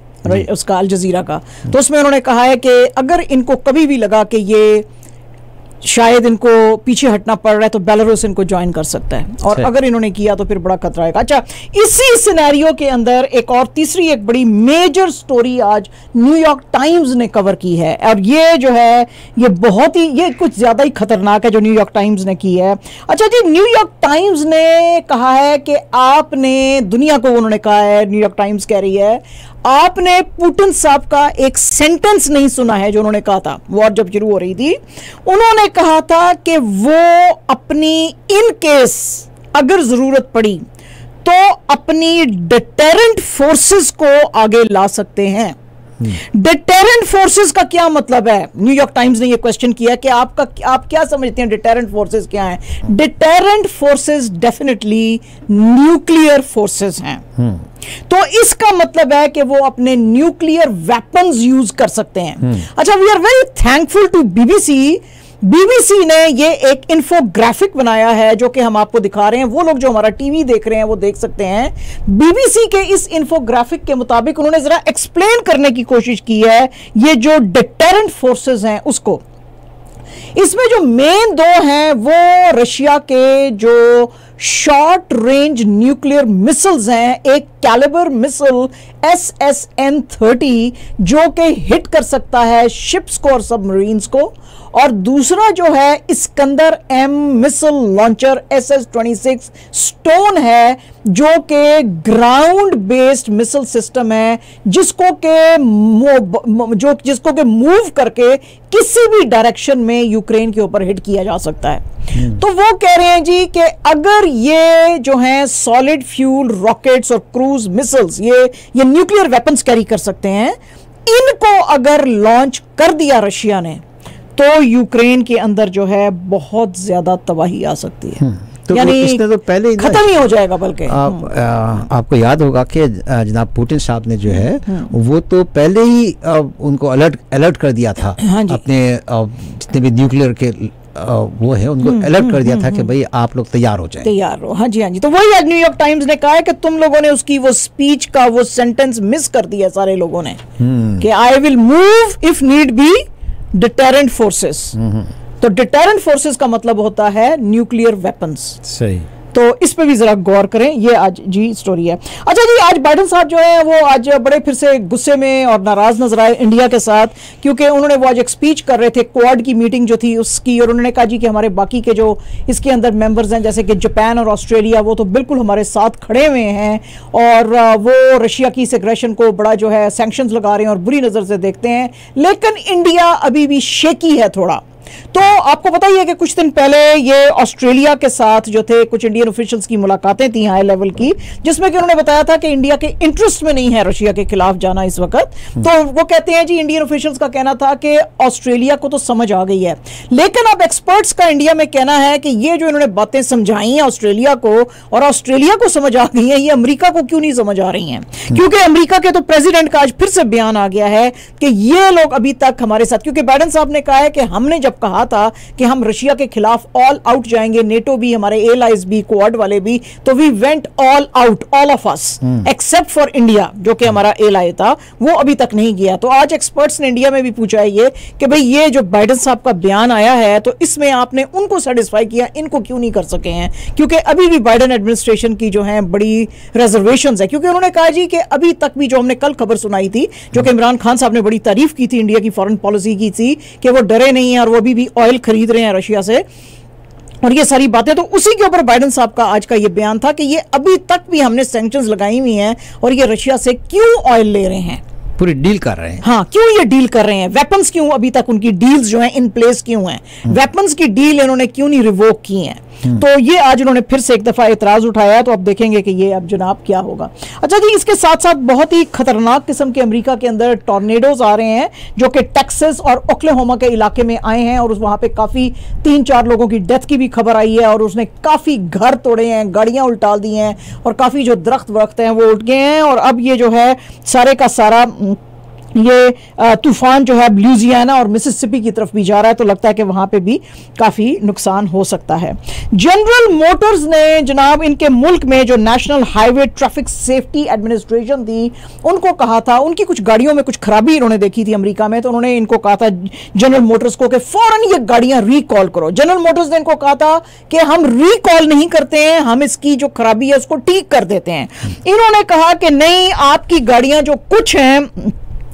उसका, अल जजीरा का। तो उसमें उन्होंने कहा है कि अगर इनको कभी भी लगा कि ये शायद इनको पीछे हटना पड़ रहा है तो बेलारूस इनको ज्वाइन कर सकता है, और अगर इन्होंने किया तो फिर बड़ा खतरा है। अच्छा, इसी सिनेरियो के अंदर एक और तीसरी एक बड़ी मेजर स्टोरी आज न्यूयॉर्क टाइम्स ने कवर की है, और ये जो है ये बहुत ही, ये कुछ ज्यादा ही खतरनाक है जो न्यूयॉर्क टाइम्स ने की है। अच्छा जी, न्यूयॉर्क टाइम्स ने कहा है कि आपने दुनिया को, उन्होंने कहा है, न्यूयॉर्क टाइम्स कह रही है, आपने पुतिन साहब का एक सेंटेंस नहीं सुना है जो उन्होंने कहा था वॉर जब शुरू हो रही थी। उन्होंने कहा था कि वो अपनी इन केस अगर जरूरत पड़ी तो अपनी डिटेरेंट फोर्सेस को आगे ला सकते हैं। डिटेरेंट फोर्सेस का क्या मतलब है? न्यूयॉर्क टाइम्स ने यह क्वेश्चन किया कि आप क्या समझते हैं डिटेरेंट फोर्सेस क्या हैं? Deterrent forces definitely nuclear forces हैं। तो इसका मतलब है कि वो अपने न्यूक्लियर वेपन्स यूज कर सकते हैं। अच्छा, we are very thankful to BBC ने ये एक इन्फोग्राफिक बनाया है जो कि हम आपको दिखा रहे हैं। वो लोग जो हमारा टीवी देख रहे हैं वो देख सकते हैं। बीबीसी के इस इन्फोग्राफिक के मुताबिक उन्होंने जरा एक्सप्लेन करने की कोशिश की है ये जो डिटेरेंट फोर्सेस हैं उसको। इसमें जो मेन दो हैं वो रशिया के जो शॉर्ट रेंज न्यूक्लियर मिसाइल्स हैं, एक कैलिबर मिसाइल SSN-30 जो कि हिट कर सकता है शिप्स को और सबमरीन्स को, और दूसरा जो है Iskander M missile launcher SS-26 stone है जो कि ग्राउंड बेस्ड मिसाइल सिस्टम है जिसको के मूव करके किसी भी डायरेक्शन में यूक्रेन के ऊपर हिट किया जा सकता है। तो वो कह रहे हैं जी कि अगर ये जो हैं सॉलिड फ्यूल रॉकेट्स और क्रूज मिसाइल्स ये न्यूक्लियर वेपन्स कैरी कर सकते हैं, इनको अगर लॉन्च कर दिया रशिया ने तो यूक्रेन के अंदर जो है बहुत ज्यादा तबाही आ सकती है। तो यानी इसने तो पहले ही खत्म ही हो जाएगा। बल्कि आपको याद होगा कि जनाब पुतिन साहब ने जो है वो तो पहले ही उनको अलर्ट कर दिया था। अपने जितने भी न्यूक्लियर के वो है उनको अलर्ट कर दिया था कि भाई आप लोग तैयार हो जाएं, तैयार हो। हाँ जी, हाँ जी। तो वही आज न्यूयॉर्क टाइम्स ने कहा है कि तुम लोगों ने उसकी वो स्पीच का वो सेंटेंस मिस कर दिया सारे लोगों ने कि I will move if need be deterrent forces. तो डिटेरेंट फोर्सेस का मतलब होता है न्यूक्लियर वेपन्स। सही। तो इस पे भी जरा गौर करें। ये आज जी स्टोरी है। अच्छा जी, आज बाइडेन साहब जो है वो आज बड़े फिर से गुस्से में और नाराज नजर आए इंडिया के साथ, क्योंकि उन्होंने वो आज एक स्पीच कर रहे थे क्वाड की मीटिंग जो थी उसकी, और उन्होंने कहा जी कि हमारे बाकी के जो इसके अंदर मेंबर्स हैं जैसे कि जापान और ऑस्ट्रेलिया वो तो बिल्कुल हमारे साथ खड़े हुए हैं, और वो रशिया की इस एग्रेशन को बड़ा जो है सैंक्शंस लगा रहे हैं और बुरी नजर से देखते हैं, लेकिन इंडिया अभी भी शेकी है थोड़ा। तो आपको पता ही है कि कुछ दिन पहले ये ऑस्ट्रेलिया के साथ जो थे कुछ इंडियन ऑफिशियल्स की मुलाकातें थी हाई लेवल की, जिसमें कि उन्होंने बताया था कि इंडिया के इंटरेस्ट में नहीं है रशिया के खिलाफ जाना इस वक्त। तो वो कहते हैं जी, इंडियन ऑफिशियल्स का कहना था कि ऑस्ट्रेलिया को तो समझ आ गई है, लेकिन अब एक्सपर्ट्स का इंडिया में कहना है कि ये जो इन्होंने बातें समझाई हैं ऑस्ट्रेलिया को और ऑस्ट्रेलिया को समझ आ गई है, ये अमेरिका को क्यों नहीं समझ आ रही हैं? क्योंकि अमेरिका के तो प्रेसिडेंट का आज फिर से बयान आ गया है कि ये लोग अभी तक हमारे साथ, क्योंकि बाइडेन साहब ने कहा है कि हमने जब कहा था कि हम रशिया के खिलाफ ऑल आउट जाएंगे, नेटो भी, हमारे एलाइज भी, क्वाड वाले भी, तो we went all out, all of us except for India जो कि हमारा एलाई था, वो अभी तक नहीं गया। तो आज एक्सपर्ट्स ने इंडिया में भी पूछा है ये कि भाई ये जो बाइडेन साहब का बयान आया है तो इसमें आपने उनको सेटिस्फाई किया, इनको क्यों नहीं कर सके हैं? क्योंकि अभी भी बाइडेन एडमिनिस्ट्रेशन की जो है बड़ी रिजर्वेशंस है, क्योंकि उन्होंने कहा जी कि अभी तक भी जो हमने कल खबर सुनाई थी जो कि इमरान खान साहब ने बड़ी तारीफ की थी इंडिया की फॉरेन पॉलिसी की थी कि वो डरे नहीं है और वो अभी भी ऑयल खरीद रहे हैं रशिया से और ये सारी बातें, तो उसी के ऊपर बाइडेन साहब का आज का ये बयान था कि ये अभी तक भी हमने सैंक्शंस लगाई हुई हैं और ये रशिया से क्यों ऑयल ले रहे हैं, पूरी डील कर रहे हैं। हाँ, क्यों ये डील कर रहे हैं? वेपन्स क्यों अभी तक उनकी डील्स जो हैं इन प्लेस क्यों हैं? वेपन्स की डील इन्होंने क्यों नहीं रिवोक की हैं? तो ये आज उन्होंने फिर से एक दफा एतराज उठाया, तो अब देखेंगे कि ये अब जनाब क्या होगा। अच्छा जी, इसके साथ साथ बहुत ही खतरनाक किस्म के अमेरिका के अंदर टॉर्नेडोज आ रहे हैं जो कि टेक्सास और ओक्लाहोमा के इलाके में आए हैं, और वहां पे काफी 3-4 लोगों की डेथ की भी खबर आई है, और उसने काफी घर तोड़े हैं, गाड़ियां उल्टाल दी हैं, और काफी जो दरख्त हैं वो उठ गए हैं। और अब ये जो है सारे का सारा ये तूफान जो है लुइसियाना और मिसिसिपी की तरफ भी जा रहा है, तो लगता है कि वहां पे भी काफी नुकसान हो सकता है। जनरल मोटर्स ने जनाब इनके मुल्क में जो national highway traffic safety administration थी उनको कहा था, उनकी कुछ गाड़ियों में कुछ खराबी इन्होंने देखी थी अमेरिका में, तो उन्होंने इनको कहा था जनरल मोटर्स को कि फौरन ये गाड़ियां रिकॉल करो। जनरल मोटर्स ने इनको कहा था कि हम रिकॉल नहीं करते हैं, हम इसकी जो खराबी है उसको ठीक कर देते हैं। इन्होंने कहा कि नहीं, आपकी गाड़ियां जो कुछ हैं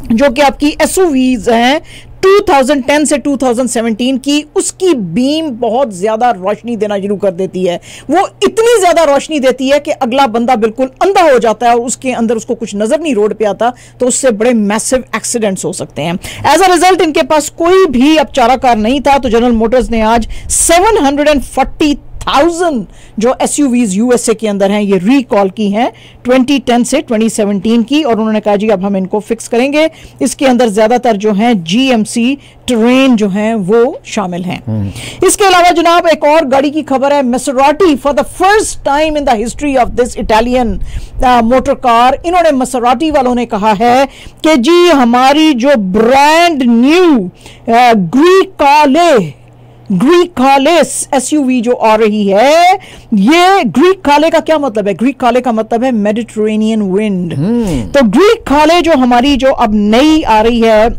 जो कि आपकी एसयूवीज हैं 2010 से 2017 की, उसकी बीम बहुत ज्यादा रोशनी देना शुरू कर देती है। वो इतनी ज्यादा रोशनी देती है कि अगला बंदा बिल्कुल अंधा हो जाता है और उसके अंदर उसको कुछ नजर नहीं रोड पे आता, तो उससे बड़े मैसिव एक्सीडेंट्स हो सकते हैं। एज अ रिजल्ट इनके पास कोई भी अब चाराकार नहीं था, तो जनरल मोटर्स ने आज 740,000 जो एसयूवीज यूएसए के अंदर हैं ये रिकॉल की हैं 2010 से 2017 की, और उन्होंने कहा जी अब हम इनको फिक्स करेंगे। इसके अंदर ज्यादातर जो हैं जीएमसी ट्रेन जो हैं वो शामिल हैं। इसके अलावा जनाब एक और गाड़ी की खबर है, Maserati for the first time in the history of this Italian motor car, इन्होंने मैसेराटी वालों ने कहा है कि जी हमारी जो ब्रांड न्यू ग्रीक काले एसयूवी जो आ रही है, ये ग्रीक काले का क्या मतलब है? ग्रीक काले का मतलब है मेडिटेरेनियन विंड। तो ग्रीक काले जो हमारी जो अब नई आ रही है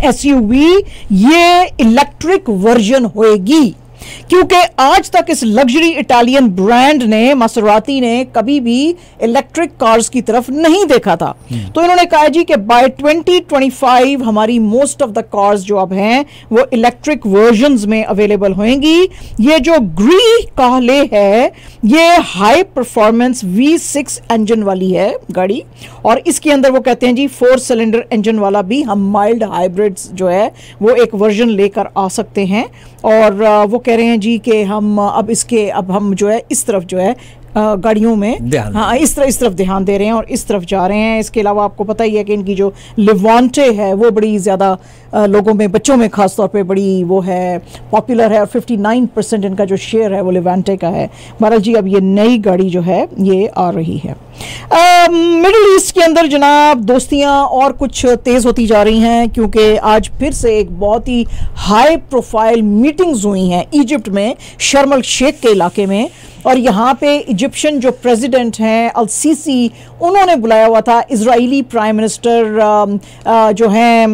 एसयूवी, ये इलेक्ट्रिक वर्जन होएगी, क्योंकि आज तक इस लग्जरी इटालियन ब्रांड ने मैसेराटी ने कभी भी इलेक्ट्रिक कार्स की तरफ नहीं देखा था। तो इन्होंने कहा जी कि बाय 2025 हमारी मोस्ट ऑफ द कार्स जो अब हैं वो इलेक्ट्रिक वर्जन्स में अवेलेबल होंगी। ये जो ग्रीक काले है ये हाई परफॉर्मेंस V6 इंजन वाली है गाड़ी, और इसके अंदर वो कहते हैं जी 4 सिलेंडर इंजन वाला भी हम माइल्ड हाइब्रिड्स जो है वो एक वर्जन लेकर आ सकते हैं। और वो कह रहे हैं जी कि हम हम जो है इस तरफ जो है गाड़ियों में हाँ इस तरफ ध्यान दे रहे हैं और इस तरफ जा रहे हैं। इसके अलावा आपको पता ही है कि इनकी जो लिवांटे है वो बड़ी ज़्यादा लोगों में, बच्चों में खास तौर पे बड़ी वो है पॉपुलर है, और 59% इनका जो शेयर है वो लिवांटे का है। महाराज जी अब ये नई गाड़ी जो है ये आ रही है। मिडिल ईस्ट के अंदर जनाब दोस्तियां और कुछ तेज़ होती जा रही हैं, क्योंकि आज फिर से एक बहुत ही हाई प्रोफाइल मीटिंग्स हुई हैं इजिप्ट में शर्म अल शेख के इलाके में, और यहाँ पे इजिप्शियन जो प्रेसिडेंट हैं अल सीसी उन्होंने बुलाया हुआ था इजरायली प्राइम मिनिस्टर जो हैं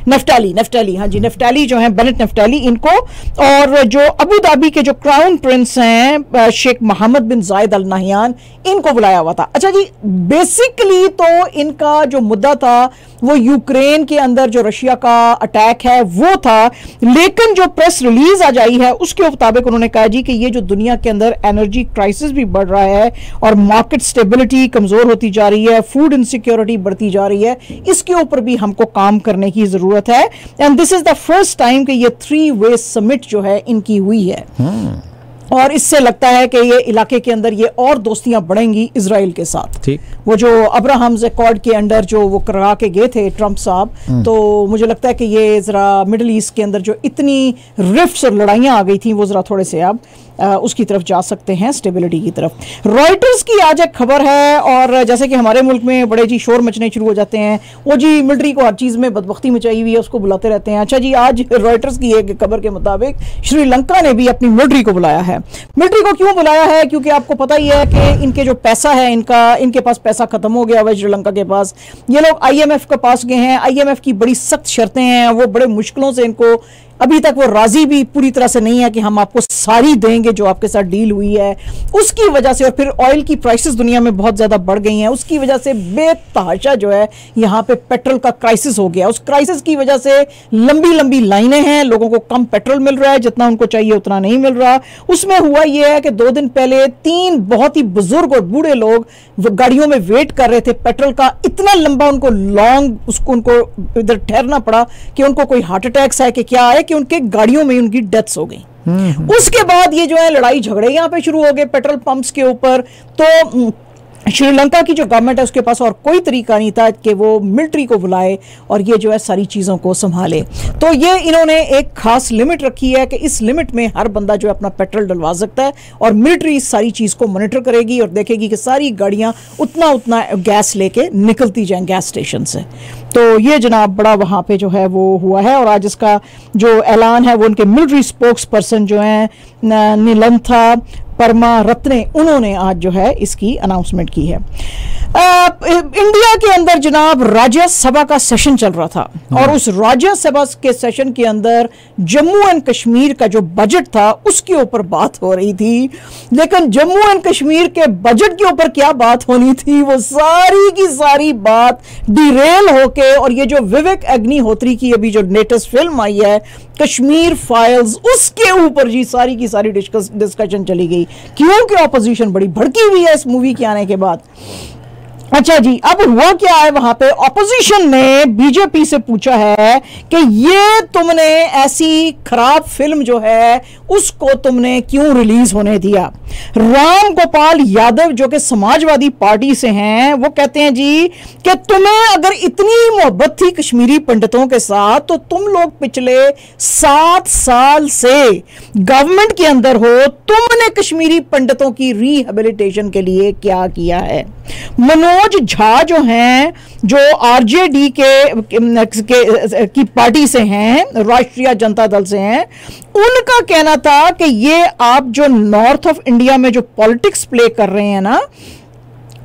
नफ्ताली हाँ जी, नफ्ताली जो हैं बेनेट नफ्ताली इनको, और जो अबू धाबी के जो क्राउन प्रिंस हैं शेख मोहम्मद बिन जायद अल नहयान इनको बुलाया हुआ था। अच्छा जी, बेसिकली तो इनका जो मुद्दा था वो यूक्रेन के अंदर जो रशिया का अटैक है वो था, लेकिन जो प्रेस रिलीज आ जाई है उसके मुताबिक उन्होंने कहा जी कि ये जो दुनिया के अंदर एनर्जी क्राइसिस भी बढ़ रहा है और मार्केट स्टेबिलिटी कमजोर होती जा रही है, फूड इनसिक्योरिटी बढ़ती जा रही है, इसके ऊपर भी हमको काम करने की जरूरत है। And this is the first time कि ये 3 वे समिट जो है इनकी हुई है, और इससे लगता है कि ये इलाके के अंदर ये और दोस्तियां बढ़ेंगी इजराइल के साथ। वो जो अब्राहम्स अकॉर्ड के अंडर जो वो करा के गए थे ट्रंप साहब, तो मुझे लगता है कि ये जरा मिडिल ईस्ट के अंदर जो इतनी रिफ्ट्स और लड़ाइयां आ गई थी वो जरा थोड़े से अब उसकी तरफ जा सकते हैं, स्टेबिलिटी की तरफ। रॉयटर्स की आज एक खबर है, और जैसे कि हमारे मुल्क में बड़े जी शोर मचने शुरू हो जाते हैं, वो जी मिलिट्री को हर चीज़ में बदबख्ती मचाई हुई है उसको बुलाते रहते हैं। अच्छा जी, आज रॉयटर्स की एक खबर के मुताबिक श्रीलंका ने भी अपनी मिलिट्री को बुलाया है। मिलिट्री को क्यों बुलाया है? क्योंकि आपको पता ही है कि इनके जो पैसा है इनके पास पैसा खत्म हो गया हुआ है श्रीलंका के पास। ये लोग IMF के पास गए हैं, IMF की बड़ी सख्त शर्तें हैं, वो बड़े मुश्किलों से इनको अभी तक वो राजी भी पूरी तरह से नहीं है कि हम आपको सारी देंगे जो आपके साथ डील हुई है। उसकी वजह से, और फिर ऑयल की प्राइसेस दुनिया में बहुत ज़्यादा बढ़ गई हैं, उसकी वजह से बेतहाशा जो है यहाँ पे पेट्रोल का क्राइसिस हो गया। उस क्राइसिस की वजह से लंबी लंबी लाइनें हैं, लोगों को कम पेट्रोल मिल रहा है, जितना उनको चाहिए उतना नहीं मिल रहा। उसमें हुआ यह है कि 2 दिन पहले 3 बहुत ही बुजुर्ग और बूढ़े लोग गाड़ियों में वेट कर रहे थे पेट्रोल का, इतना लंबा उनको इधर ठहरना पड़ा कि उनको कोई हार्ट अटैक्स है कि क्या है कि उनके गाड़ियों में उनकी डेथ्स हो गई। उसके बाद ये जो है लड़ाई झगड़े यहाँ पे शुरू हो गए पेट्रोल पंप्स के ऊपर। तो श्रीलंका की जो गवर्नमेंट है उसके पास और कोई तरीका नहीं था कि वो मिलिट्री को बुलाए और ये जो है सारी चीज़ों को संभाले। तो ये इन्होंने एक खास लिमिट रखी है कि इस लिमिट में हर बंदा जो है अपना पेट्रोल डलवा सकता है और मिलिट्री इस सारी चीज़ को मॉनिटर करेगी और देखेगी कि सारी गाड़ियाँ उतना गैस लेके निकलती जाएं गैस स्टेशन से। तो ये जनाब बड़ा वहाँ पे जो है वो हुआ है और आज इसका जो ऐलान है वो उनके मिलिट्री स्पोक्स पर्सन जो है नीलंथा परमा रत्ने, उन्होंने आज जो है इसकी अनाउंसमेंट की है। इंडिया के अंदर जनाब राज्यसभा का सेशन चल रहा था और उस राज्यसभा के सेशन के अंदर जम्मू एंड कश्मीर का जो बजट था उसके ऊपर बात हो रही थी। लेकिन जम्मू एंड कश्मीर के बजट के ऊपर क्या बात होनी थी, वो सारी की सारी बात डिरेल होके, और ये जो विवेक अग्निहोत्री की अभी जो लेटेस्ट फिल्म आई है कश्मीर फाइल्स, उसके ऊपर जी सारी की सारी डिस्कशन चली गई क्योंकि ऑपोजिशन बड़ी भड़की हुई है इस मूवी के आने के बाद। अच्छा जी, अब हुआ क्या है, वहां पे ऑपोजिशन ने बीजेपी से पूछा है कि ये तुमने ऐसी खराब फिल्म जो है उसको तुमने क्यों रिलीज होने दिया। राम गोपाल यादव जो कि समाजवादी पार्टी से हैं वो कहते हैं जी कि तुम्हें अगर इतनी मोहब्बत थी कश्मीरी पंडितों के साथ तो तुम लोग पिछले 7 साल से गवर्नमेंट के अंदर हो, तुमने कश्मीरी पंडितों की रिहेबिलिटेशन के लिए क्या किया है। मनोज झा जो हैं, जो आरजेडी की पार्टी से हैं, राष्ट्रीय जनता दल से हैं, उनका कहना था कि ये आप जो नॉर्थ ऑफ इंडिया में जो पॉलिटिक्स प्ले कर रहे हैं ना,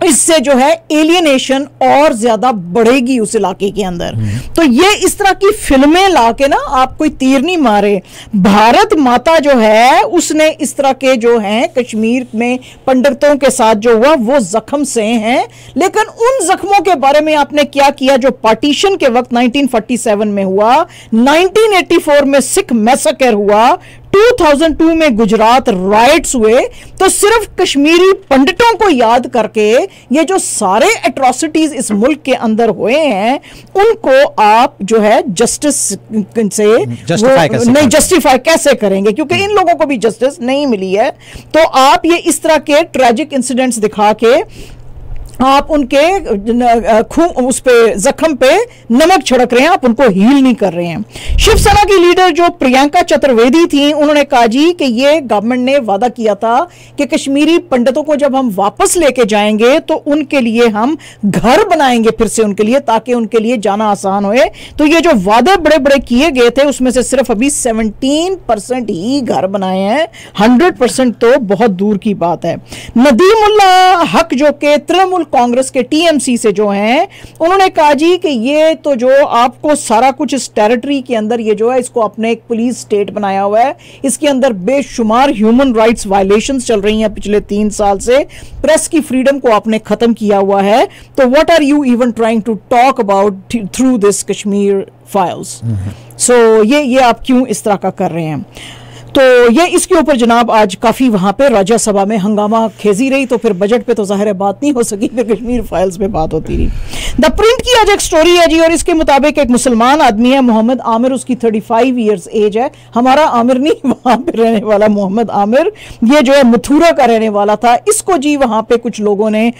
इससे जो है एलियनेशन और ज्यादा बढ़ेगी उस इलाके के अंदर। तो ये इस तरह की फिल्में लाके ना, आप कोई तीर नहीं मारे। भारत माता जो है उसने इस तरह के जो हैं कश्मीर में पंडितों के साथ जो हुआ वो जख्म से हैं, लेकिन उन जख्मों के बारे में आपने क्या किया जो पार्टीशन के वक्त 1947 में हुआ, 1984 में सिख मैसेकर हुआ, 2002 में गुजरात राइट्स हुए। तो सिर्फ कश्मीरी पंडितों को याद करके ये जो सारे एट्रोसिटीज इस मुल्क के अंदर हुए हैं उनको आप जो है जस्टिस से जस्टिफाई कैसे करेंगे, क्योंकि इन लोगों को भी जस्टिस नहीं मिली है। तो आप ये इस तरह के ट्रैजिक इंसिडेंट्स दिखा के आप उनके उस पे जख्म पे नमक छिड़क रहे हैं, आप उनको हील नहीं कर रहे हैं। शिवसेना की लीडर जो प्रियंका चतुर्वेदी थी, उन्होंने कहा जी कि ये गवर्नमेंट ने वादा किया था कि कश्मीरी पंडितों को जब हम वापस लेके जाएंगे तो उनके लिए हम घर बनाएंगे फिर से उनके लिए, ताकि उनके लिए जाना आसान होए। तो ये जो वादे बड़े बड़े किए गए थे उसमें से सिर्फ अभी 17% ही घर बनाए हैं, 100% तो बहुत दूर की बात है। नदीमुल्ला हक जो के तृणमूल कांग्रेस के टीएमसी से जो हैं, उन्होंने कहा जी कि ये तो जो आपको सारा कुछ इस टेरिटरी के अंदर ये जो है इसको अपने एक पुलिस स्टेट बनाया हुआ है, इसके अंदर बेशुमार ह्यूमन राइट्स वायलेशंस चल रही हैं पिछले 3 साल से, प्रेस की फ्रीडम को आपने खत्म किया हुआ है। तो what are you even trying to talk about through this Kashmir files. So ये आप क्यों इस तरह का कर रहे हैं। तो ये इसके ऊपर जनाब आज काफ़ी वहाँ पे राज्यसभा में हंगामा खेजी रही। तो फिर बजट पे तो ज़ाहिर है बात नहीं हो सकी, फिर कश्मीर फाइल्स पे बात होती रही। द प्रिंट की आज एक स्टोरी है जी, और इसके मुताबिक एक मुसलमान आदमी है मोहम्मद आमिर, उसकी 35 ईयर्स एज है। हमारा आमिर नहीं, वहाँ पे रहने वाला मोहम्मद आमिर, ये जो है मथुरा का रहने वाला था। इसको जी वहाँ पे कुछ लोगों ने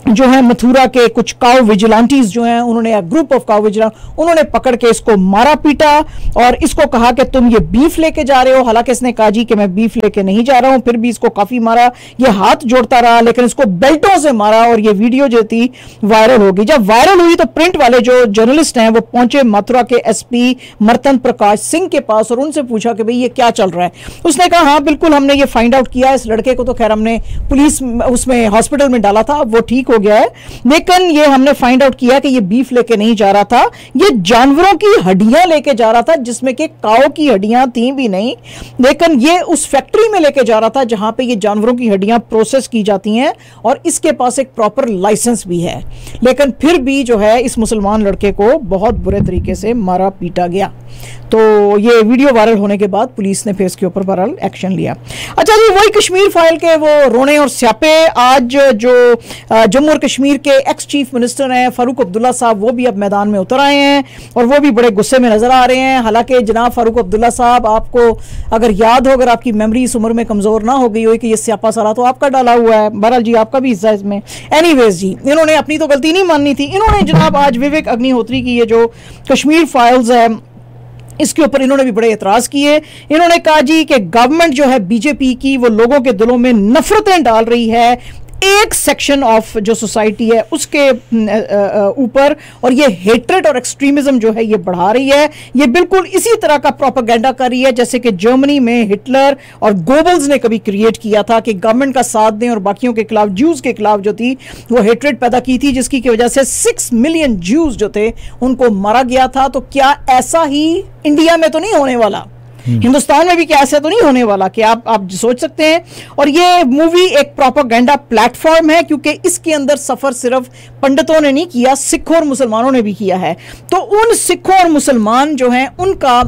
जो है मथुरा के कुछ काउ विजिलेंटीज जो हैं, उन्होंने ग्रुप ऑफ काउ विजिलेंट, उन्होंने पकड़ के इसको मारा पीटा और इसको कहा कि तुम ये बीफ लेके जा रहे हो। हालांकि इसने कहा जी कि मैं बीफ लेके नहीं जा रहा हूं। फिर भी इसको काफी मारा, ये हाथ जोड़ता रहा, लेकिन इसको बेल्टों से मारा और ये वीडियो जो थी वायरल हो गई। जब वायरल हुई तो प्रिंट वाले जो जर्नलिस्ट हैं वो पहुंचे मथुरा के एसपी मर्तन प्रकाश सिंह के पास और उनसे पूछा कि भाई ये क्या चल रहा है। उसने कहा हाँ बिल्कुल हमने ये फाइंड आउट किया, इस लड़के को तो खैर हमने पुलिस उसमें हॉस्पिटल में डाला था, वो ठीक हो गया है, लेकिन ये हमने फाइंड आउट किया कि ये बीफ लेके नहीं जा रहा था, ये जानवरों की हड्डियां लेके जा रहा था, जिसमें कि काऊ की हड्डियां थी भी नहीं, लेकिन ये उस फैक्ट्री में लेके जा रहा था जहां पे ये जानवरों की हड्डियां प्रोसेस की जाती हैं और इसके पास एक प्रॉपर लाइसेंस भी है। लेकिन फिर भी जो है इस मुसलमान लड़के को बहुत बुरे तरीके से मारा पीटा गया। तो ये वीडियो वायरल होने के बाद पुलिस ने फिर इसके ऊपर बहरहाल एक्शन लिया। अच्छा जी, वही कश्मीर फाइल के वो रोने और स्यापे आज जो जम्मू जम्मू और कश्मीर के एक्स चीफ मिनिस्टर हैं फारूक अब्दुल्ला साहब, वो भी अब मैदान में उतर आए हैं और वो भी बड़े गुस्से में नजर आ रहे हैं। हालांकि जनाब फारूक अब्दुल्ला साहब, आपको अगर याद हो, अगर आपकी मेमोरी इस उम्र में कमजोर ना हो गई हो कि ये स्यापा सारा तो आपका डाला हुआ है, बहरहाल जी आपका भी हिस्सा है इसमें। एनीवेज जी, इन्होंने अपनी तो गलती नहीं माननी थी। इन्होंने जनाब आज विवेक अग्निहोत्री की ये जो कश्मीर फाइल्स है इसके ऊपर इन्होंने भी बड़े एतराज किए। इन्होंने कहा जी कि गवर्नमेंट जो है बीजेपी की वो लोगों के दिलों में नफरतें डाल रही है एक सेक्शन ऑफ जो सोसाइटी है उसके ऊपर, और ये हेट्रेड और एक्सट्रीमिज्म जो है ये बढ़ा रही है। ये बिल्कुल इसी तरह का प्रोपेगेंडा कर रही है जैसे कि जर्मनी में हिटलर और गोबल्स ने कभी क्रिएट किया था कि गवर्नमेंट का साथ दें और बाकियों के खिलाफ, ज्यूज के खिलाफ जो थी वो हेट्रेड पैदा की थी, जिसकी की वजह से 6 मिलियन ज्यूज जो थे उनको मारा गया था। तो क्या ऐसा ही इंडिया में तो नहीं होने वाला, हिंदुस्तान में भी क्या ऐसा तो नहीं होने वाला कि आप सोच सकते हैं। और ये मूवी एक प्रोपेगेंडा प्लेटफॉर्म है क्योंकि इसके अंदर सफर सिर्फ पंडितों ने नहीं किया, सिखों और मुसलमानों ने भी किया है। तो उन सिखों और मुसलमान जो हैं उनका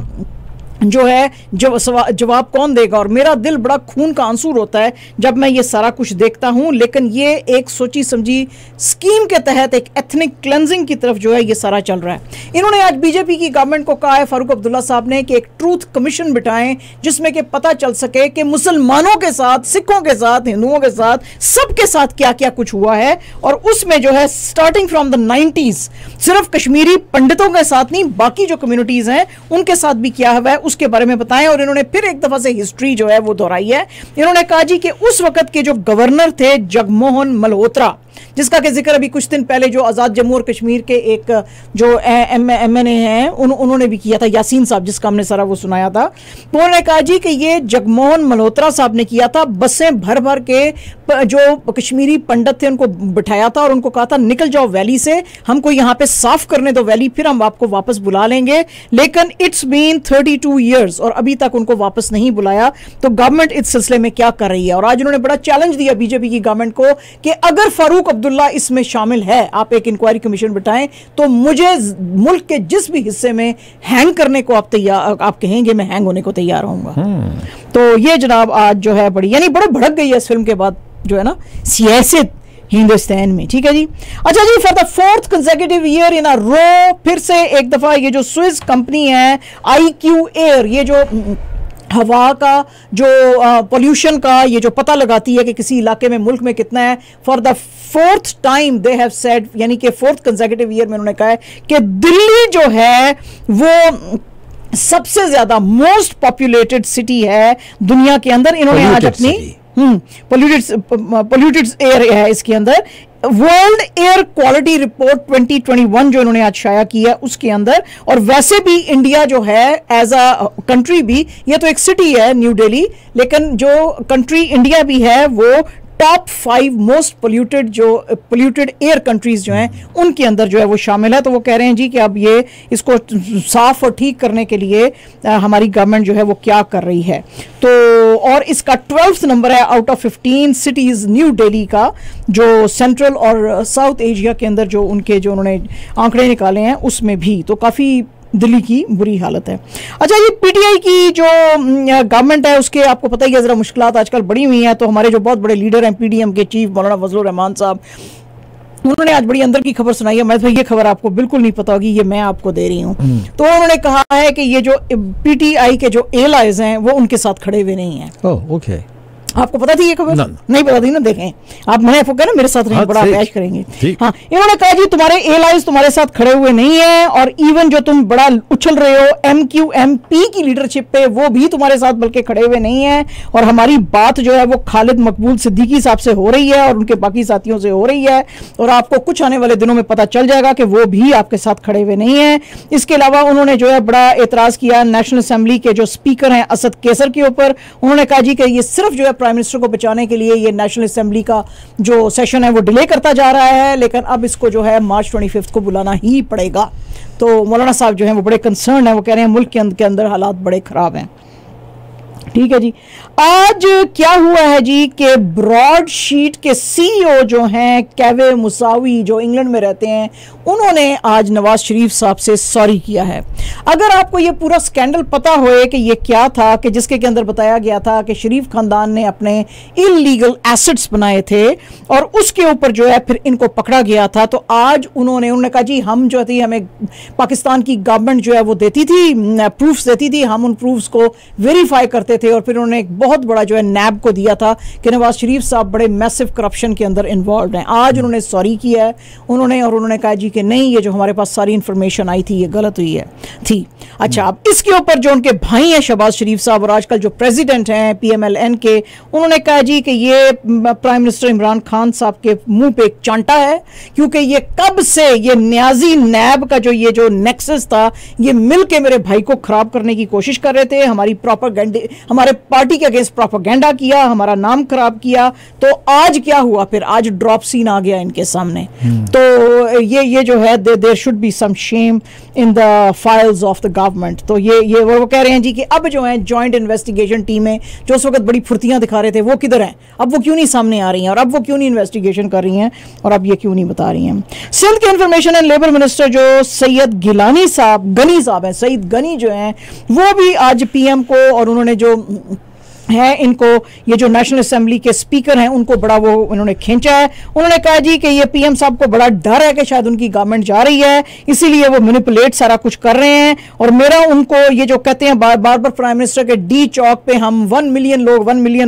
जो है जवाब कौन देगा। और मेरा दिल बड़ा खून का आंसू होता है जब मैं ये सारा कुछ देखता हूं, लेकिन ये एक सोची समझी स्कीम के तहत एक एथनिक क्लेंजिंग की तरफ जो है ये सारा चल रहा है। इन्होंने आज बीजेपी की गवर्नमेंट को कहा है, फारूक अब्दुल्ला साहब ने, कि एक ट्रूथ कमीशन बिठाएं जिसमें कि पता चल सके कि मुसलमानों के साथ, सिखों के साथ, हिंदुओं के साथ, सबके साथ क्या क्या कुछ हुआ है। और उसमें जो है स्टार्टिंग फ्रॉम द 90s सिर्फ कश्मीरी पंडितों के साथ नहीं, बाकी जो कम्युनिटीज हैं उनके साथ भी क्या हुआ है उसके बारे में बताएं। और इन्होंने फिर एक दफा से हिस्ट्री जो है वो दोहराई है। इन्होंने कहा जी कि उस वक्त के जो गवर्नर थे जगमोहन मल्होत्रा, जिसका के जिक्र अभी कुछ दिन पहले जो आज़ाद जम्मू और कश्मीर के एक जो MNA हैं उन्होंने भी किया था, यासीन साहब, जिसका हमने सारा वो सुनाया था। तो उन्होंने कहा जी कि ये जगमोहन मल्होत्रा साहब ने किया था, बसें भर भर के जो कश्मीरी पंडित थे उनको बिठाया था और उनको कहा था निकल जाओ वैली से, हमको यहाँ पे साफ करने दो वैली, फिर हम आपको वापस बुला लेंगे। लेकिन इट्स बीन 32 ईयर्स और अभी तक उनको वापस नहीं बुलाया। तो गवर्नमेंट इस सिलसिले में क्या कर रही है। और आज उन्होंने बड़ा चैलेंज दिया बीजेपी की गवर्नमेंट को कि अगर फारूक अब्दुल्ला इसमें शामिल है, आप एक इंक्वायरी कमीशन बिठाएं, तो मुझे मुल्क के जिस भी हिस्से में हैंग करने को आप कहेंगे, मैं हैंग होने को तैयार होऊंगा। तो ये जनाब आज जो है बड़ी, यानी बड़ा भड़क गई है इस फिल्म के बाद जो है ना सियासत हिंदुस्तान में। ठीक है जी। अच्छा जी, for the 4th consecutive year in a row फिर से एक दफा ये जो स्विस कंपनी है IQ एयर, ये जो हवा का जो पोल्यूशन का ये जो पता लगाती है कि किसी इलाके में, मुल्क में कितना है, for the 4th time they have said, यानी कि 4th कंसेक्यूटिव ईयर में उन्होंने कहा है कि दिल्ली जो है वो सबसे ज्यादा मोस्ट पॉपुलेटेड सिटी है दुनिया के अंदर। इन्होंने आज अपनी पोल्यूटेड एयर है इसके अंदर, वर्ल्ड एयर क्वालिटी रिपोर्ट 2021 जो इन्होंने आज शाया की है उसके अंदर। और वैसे भी इंडिया जो है एज अ कंट्री भी, ये तो एक सिटी है न्यू दिल्ली, लेकिन जो कंट्री इंडिया भी है वो top 5 most polluted air countries जो हैं उनके अंदर जो है वो शामिल है। तो वो कह रहे हैं जी कि अब ये इसको साफ और ठीक करने के लिए हमारी गवर्नमेंट जो है वो क्या कर रही है। तो और इसका 12th नंबर है out of 15 cities new Delhi का, जो सेंट्रल और साउथ एशिया के अंदर जो उनके जो उन्होंने आंकड़े निकाले हैं उसमें भी। तो काफ़ी दिल्ली की बुरी हालत है। अच्छा, ये पीटीआई की जो गवर्नमेंट है उसके आपको पता ही है जरा मुश्किलात आजकल बड़ी हुई हैं। तो हमारे जो बहुत बड़े लीडर हैं पीडीएम के चीफ मौलाना फजलुर रहमान साहब, उन्होंने आज बड़ी अंदर की खबर सुनाई है। मैं भाई ये खबर आपको बिल्कुल नहीं पता होगी, ये मैं आपको दे रही हूँ। तो उन्होंने कहा है कि ये जो पीटीआई के जो एलाइज हैं वो उनके साथ खड़े हुए नहीं है। ओके, आपको पता थी ये खबर? नहीं पता थी ना। देखें आप, मैं ना मेरे साथ नहीं, बड़ा बहस करेंगे। हाँ, इन्होंने कहा जी तुम्हारे एलाइज तुम्हारे साथ खड़े हुए नहीं है, और इवन जो तुम बड़ा उछल रहे हो MQMP की लीडरशिप पे, वो भी तुम्हारे साथ बल्कि खड़े हुए नहीं है। और हमारी बात जो है वो खालिद मकबूल सिद्दीकी साहब से हो रही है और उनके बाकी साथियों से हो रही है, और आपको कुछ आने वाले दिनों में पता चल जाएगा कि वो भी आपके साथ खड़े हुए नहीं है। इसके अलावा उन्होंने जो है बड़ा एतराज किया नेशनल असेंबली के जो स्पीकर हैं असद कैसर के ऊपर। उन्होंने कहा जी कि ये सिर्फ जो है प्राइम मिनिस्टर को बचाने के लिए ये नेशनल असेंबली का जो सेशन है वो डिले करता जा रहा है, लेकिन अब इसको जो है मार्च 25 को बुलाना ही पड़ेगा। तो मौलाना साहब जो हैं वो बड़े कंसर्न हैं, वो कह रहे हैं मुल्क के अंदर हालात बड़े खराब हैं। ठीक है जी। आज क्या हुआ है जी कि ब्रॉडशीट के सीईओ जो हैं केवे मुसावी, जो इंग्लैंड में रहते हैं, उन्होंने आज नवाज शरीफ साहब से सॉरी किया है। अगर आपको ये पूरा स्कैंडल पता होए कि ये क्या था, कि जिसके अंदर बताया गया था कि शरीफ खानदान ने अपने इलीगल एसेट्स बनाए थे और उसके ऊपर जो है फिर इनको पकड़ा गया था, तो आज उन्होंने कहा जी हम जो थी, हमें पाकिस्तान की गवर्नमेंट जो है वो देती थी, प्रूफ्स देती थी, हम उन प्रूफ्स को वेरीफाई करते थे और फिर उन्होंने एक बहुत बड़ा जो है नैब को दिया था कि नवाज शरीफ साहब बड़े मैसिव करप्शन के अंदर इन्वॉल्व हैं। आज उन्होंने सॉरी किया है उन्होंने कहा जी कि नहीं, ये जो हमारे पास सारी इंफॉर्मेशन आई थी ये गलत हुई है थी। अच्छा, अब इसके ऊपर जो उनके भाई हैं शहबाज शरीफ साहब और आजकल जो प्रेसिडेंट हैं PMLN के, उन्होंने कहा जी कि ये प्राइम मिनिस्टर इमरान खान साहब के मुंह पे एक चांटा है, क्योंकि ये कब से ये न्याजी नैब का जो ये जो नेक्सस था, ये मिल के मेरे भाई को खराब करने की कोशिश कर रहे थे, हमारी हमारे पार्टी के अगेंस्ट प्रोपेगेंडा किया, हमारा नाम खराब किया। तो आज क्या हुआ, फिर आज ड्रॉप सीन आ गया इनके सामने। तो ये जो है there should be some shame in the files of the government. तो ये वो कह रहे हैं जी कि अब जो है जॉइंट इन्वेस्टिगेशन टीमें जो उस वक्त बड़ी फुर्तियां दिखा रहे थे, वो किधर हैं, अब वो क्यों नहीं सामने आ रही हैं, और अब वो क्यों नहीं इन्वेस्टिगेशन कर रही हैं, और अब ये क्यों नहीं बता रही हैं। सिंध के इंफॉर्मेशन एंड लेबर मिनिस्टर जो सैयद गनी साहब हैं, सईद गनी जो हैं, वो भी आज PM को और उन्होंने जो है इनको, ये जो नेशनल असेंबली के स्पीकर हैं, उनको बड़ा वो उन्होंने खींचा है। उन्होंने कहा जी कि ये PM साहब को बड़ा डर है कि शायद उनकी गवर्नमेंट जा रही है, इसीलिए वो मैनिपुलेट सारा कुछ कर रहे हैं। और मेरा उनको ये जो कहते हैं बार बार प्राइम मिनिस्टर के D चौक पे हम 1 मिलियन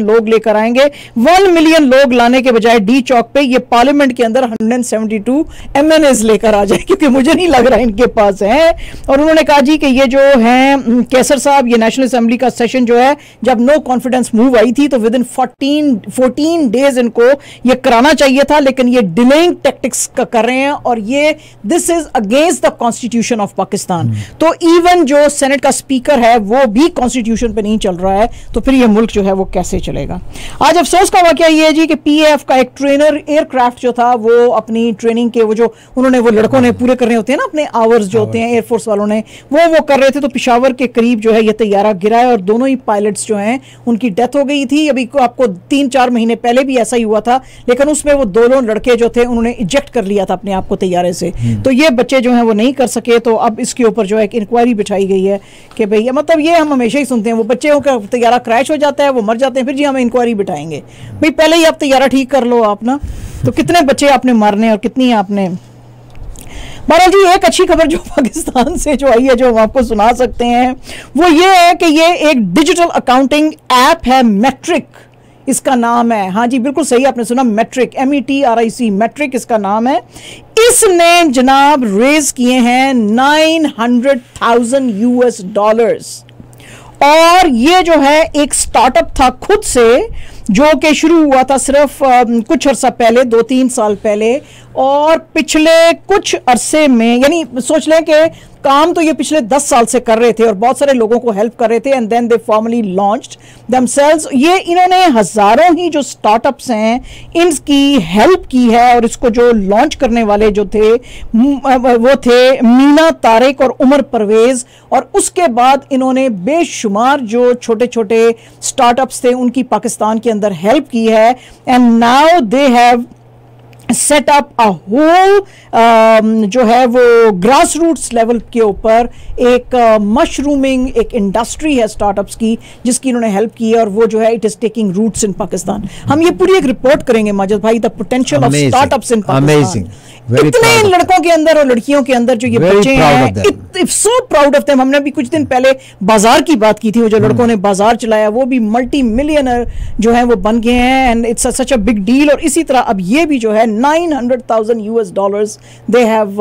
लोग लेकर आएंगे, 1 मिलियन लोग लाने के बजाय D चौक पे ये पार्लियामेंट के अंदर 172 MNAs लेकर आ जाए, क्योंकि मुझे नहीं लग रहा इनके पास है। और उन्होंने कहा जी कि ये जो है कैसर साहब, ये नेशनल असेंबली का सेशन जो है, जब नो कॉन्फिडेंस मूव आई थी तो विद इन 14 डेज इनको ये कराना चाहिए था, लेकिन ये डिलेइंग टैक्टिक्स कर रहे हैं और ये this is against the constitution of Pakistan. तो इवन जो सेनेट का स्पीकर है वो भी कॉन्स्टिट्यूशन पे नहीं चल रहा है, तो फिर ये मुल्क जो है वो कैसे चलेगा। आज अफसोस का वाकया ये है जी कि PAF का एक ट्रेनर एयरक्राफ्ट जो था, वो अपनी ट्रेनिंग के वो जो उन्होंने वो लड़कों ने पूरे करने होते हैं ना अपने आवर्स जो होते हैं, एयरफोर्स वालों ने वो कर रहे थे, तो पिशावर के करीब जो है ये तैयारा गिरा है और दोनों ही पायलट्स जो हैं उनकी डेथ हो गई थी। अभी आपको 3-4 महीने पहले भी ऐसा ही हुआ था, लेकिन उसमें वो दोनों लड़के जो थे उन्होंने इजेक्ट कर लिया था अपने आप को तैयारे से, तो ये बच्चे जो हैं वो नहीं कर सके। तो अब इसके ऊपर जो है एक इंक्वायरी बिठाई गई है कि भाई, मतलब ये हम हमेशा ही सुनते हैं, वो बच्चों का तैयारा क्रैश हो जाता है, वो मर जाते हैं, फिर जी हम इंक्वायरी बिठाएंगे। भाई पहले ही आप तैयारा ठीक कर लो आप ना, तो कितने बच्चे आपने मारने और कितनी आपने। बहरहाल जी, एक अच्छी खबर जो पाकिस्तान से जो आई है, जो हम आपको सुना सकते हैं, वो ये है कि ये एक डिजिटल अकाउंटिंग ऐप है, मेट्रिक इसका नाम है। हाँ जी, बिल्कुल सही आपने सुना, मेट्रिक, METRIC, मेट्रिक इसका नाम है। इसने जनाब रेज किए हैं $900,000 US, और ये जो है एक स्टार्टअप था खुद से, जो कि शुरू हुआ था सिर्फ कुछ अरसा पहले, 2-3 साल पहले, और पिछले कुछ अरसे में, यानी सोच लें कि काम तो ये पिछले 10 साल से कर रहे थे और बहुत सारे लोगों को हेल्प कर रहे थे, and then they formally launched themselves. ये इन्होंने हजारों ही जो स्टार्टअप्स हैं इनकी हेल्प की है, और इसको जो लॉन्च करने वाले जो थे वो थे मीना तारिक और उमर परवेज, और उसके बाद इन्होंने बेशुमार जो छोटे छोटे स्टार्टअप्स थे उनकी पाकिस्तान के अंदर हेल्प की है, and now they have set up a whole जो है वो ग्रास रूट्स लेवल के ऊपर एक मशरूमिंग एक इंडस्ट्री है स्टार्टअप्स की, जिसकी इन्होंने हेल्प की है, और वो जो है it is taking roots in Pakistan. हम ये पूरी एक रिपोर्ट करेंगे माजिद भाई, the potential of startups in Pakistan. इतने इन लड़कों के अंदर और लड़कियों के अंदर जो ये बच्चे हैं, सो प्राउड ऑफ देम। हमने भी कुछ दिन पहले बाजार की बात की थी, वो जो लड़कों ने बाजार चलाया वो भी मल्टी मिलियनर जो है वो बन गए हैं, and it's such a big deal. और इसी तरह अब ये भी जो है $900,000 US they have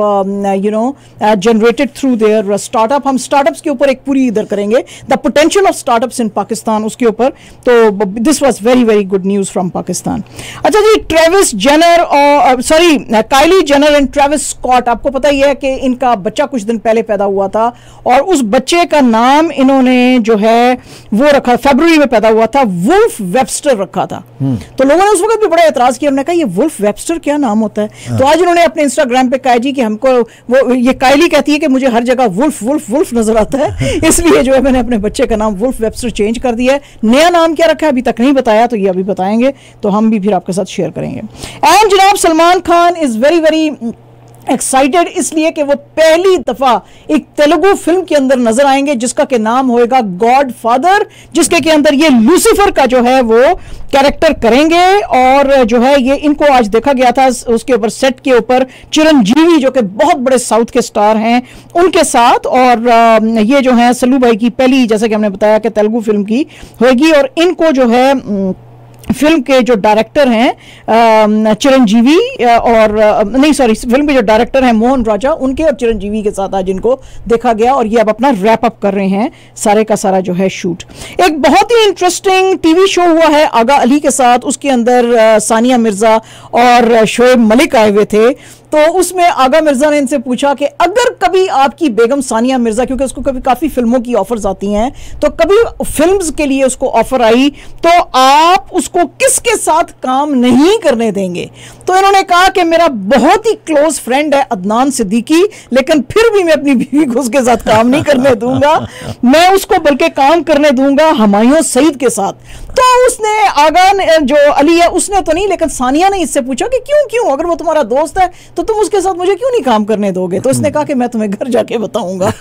generated through their startup. हम स्टार्टअप्स के ऊपर एक पूरी इधर करेंगे, the potential of startups in Pakistan, उसके ऊपर। तो this was very very good news from Pakistan. अच्छा जी, ट्रेविस जेनर और Kylie Jenner and Travis Scott, आपको पता ही है कि इनका बच्चा कुछ दिन पहले पैदा हुआ था और उस बच्चे का नाम इन्होंने जो है वो रखा, फरवरी में पैदा हुआ था, वुल्फ वेबस्टर रखा था। तो लोगों ने उस वक्त भी बड़ा एतराज किया, उन्होंने कहा ये वुल्फ वेबस्टर क्या नाम होता है। तो आज उन्होंने अपने इंस्टाग्राम पे कहा जी कि हमको वो ये कायली कहती है कि मुझे हर जगह वुल्फ वुल्फ वुल्फ नजर आता है, इसलिए जो है मैंने अपने बच्चे का नाम वुल्फ वेबस्टर चेंज कर दिया है। नया नाम क्या रखा है अभी तक नहीं बताया, तो ये अभी बताएंगे, तो हम भी फिर आपके साथ शेयर करेंगे। एंड जनाब Salman Khan is very very excited इसलिए कि वो पहली दफा एक तेलुगु फिल्म के अंदर नजर आएंगे जिसका के नाम होएगा गॉड फादर, जिसके के अंदर ये लूसीफर का जो है वो कैरेक्टर करेंगे। और जो है ये इनको आज देखा गया था उसके ऊपर सेट के ऊपर चिरंजीवी जो कि बहुत बड़े साउथ के स्टार हैं उनके साथ, और ये जो है सल्लू भाई की पहली, जैसे कि हमने बताया कि तेलुगु फिल्म की होगी। और इनको जो है फिल्म के जो डायरेक्टर हैं चिरंजीवी और नहीं सॉरी फिल्म के जो डायरेक्टर हैं मोहन राजा, उनके और चिरंजीवी के साथ आज इनको देखा गया और ये अब अपना रैप अप कर रहे हैं सारे का सारा जो है शूट। एक बहुत ही इंटरेस्टिंग टीवी शो हुआ है आगा अली के साथ, उसके अंदर सानिया मिर्जा और शोएब मलिक आए हुए थे। तो उसमें आगा मिर्जा ने इनसे पूछा कि अगर कभी आपकी बेगम सानिया मिर्जा, क्योंकि उसको कभी काफ़ी फिल्मों की ऑफर्स आती हैं, तो कभी फिल्म्स के लिए उसको ऑफर आई तो आप उसको किसके साथ काम नहीं करने देंगे। तो इन्होंने कहा कि मेरा बहुत ही क्लोज फ्रेंड है अदनान सिद्दीकी, लेकिन फिर भी मैं अपनी बीवी को उसके साथ काम नहीं करने दूंगा, मैं उसको बल्कि काम करने दूंगा हुमायूं सईद के साथ। तो उसने आगा जो अली है उसने तो नहीं, लेकिन सानिया ने इससे पूछा कि क्यों अगर वो तुम्हारा दोस्त है तो तुम उसके साथ मुझे क्यों नहीं काम करने दोगे। तो उसने कहा कि मैं तुम्हें घर जाके बताऊंगा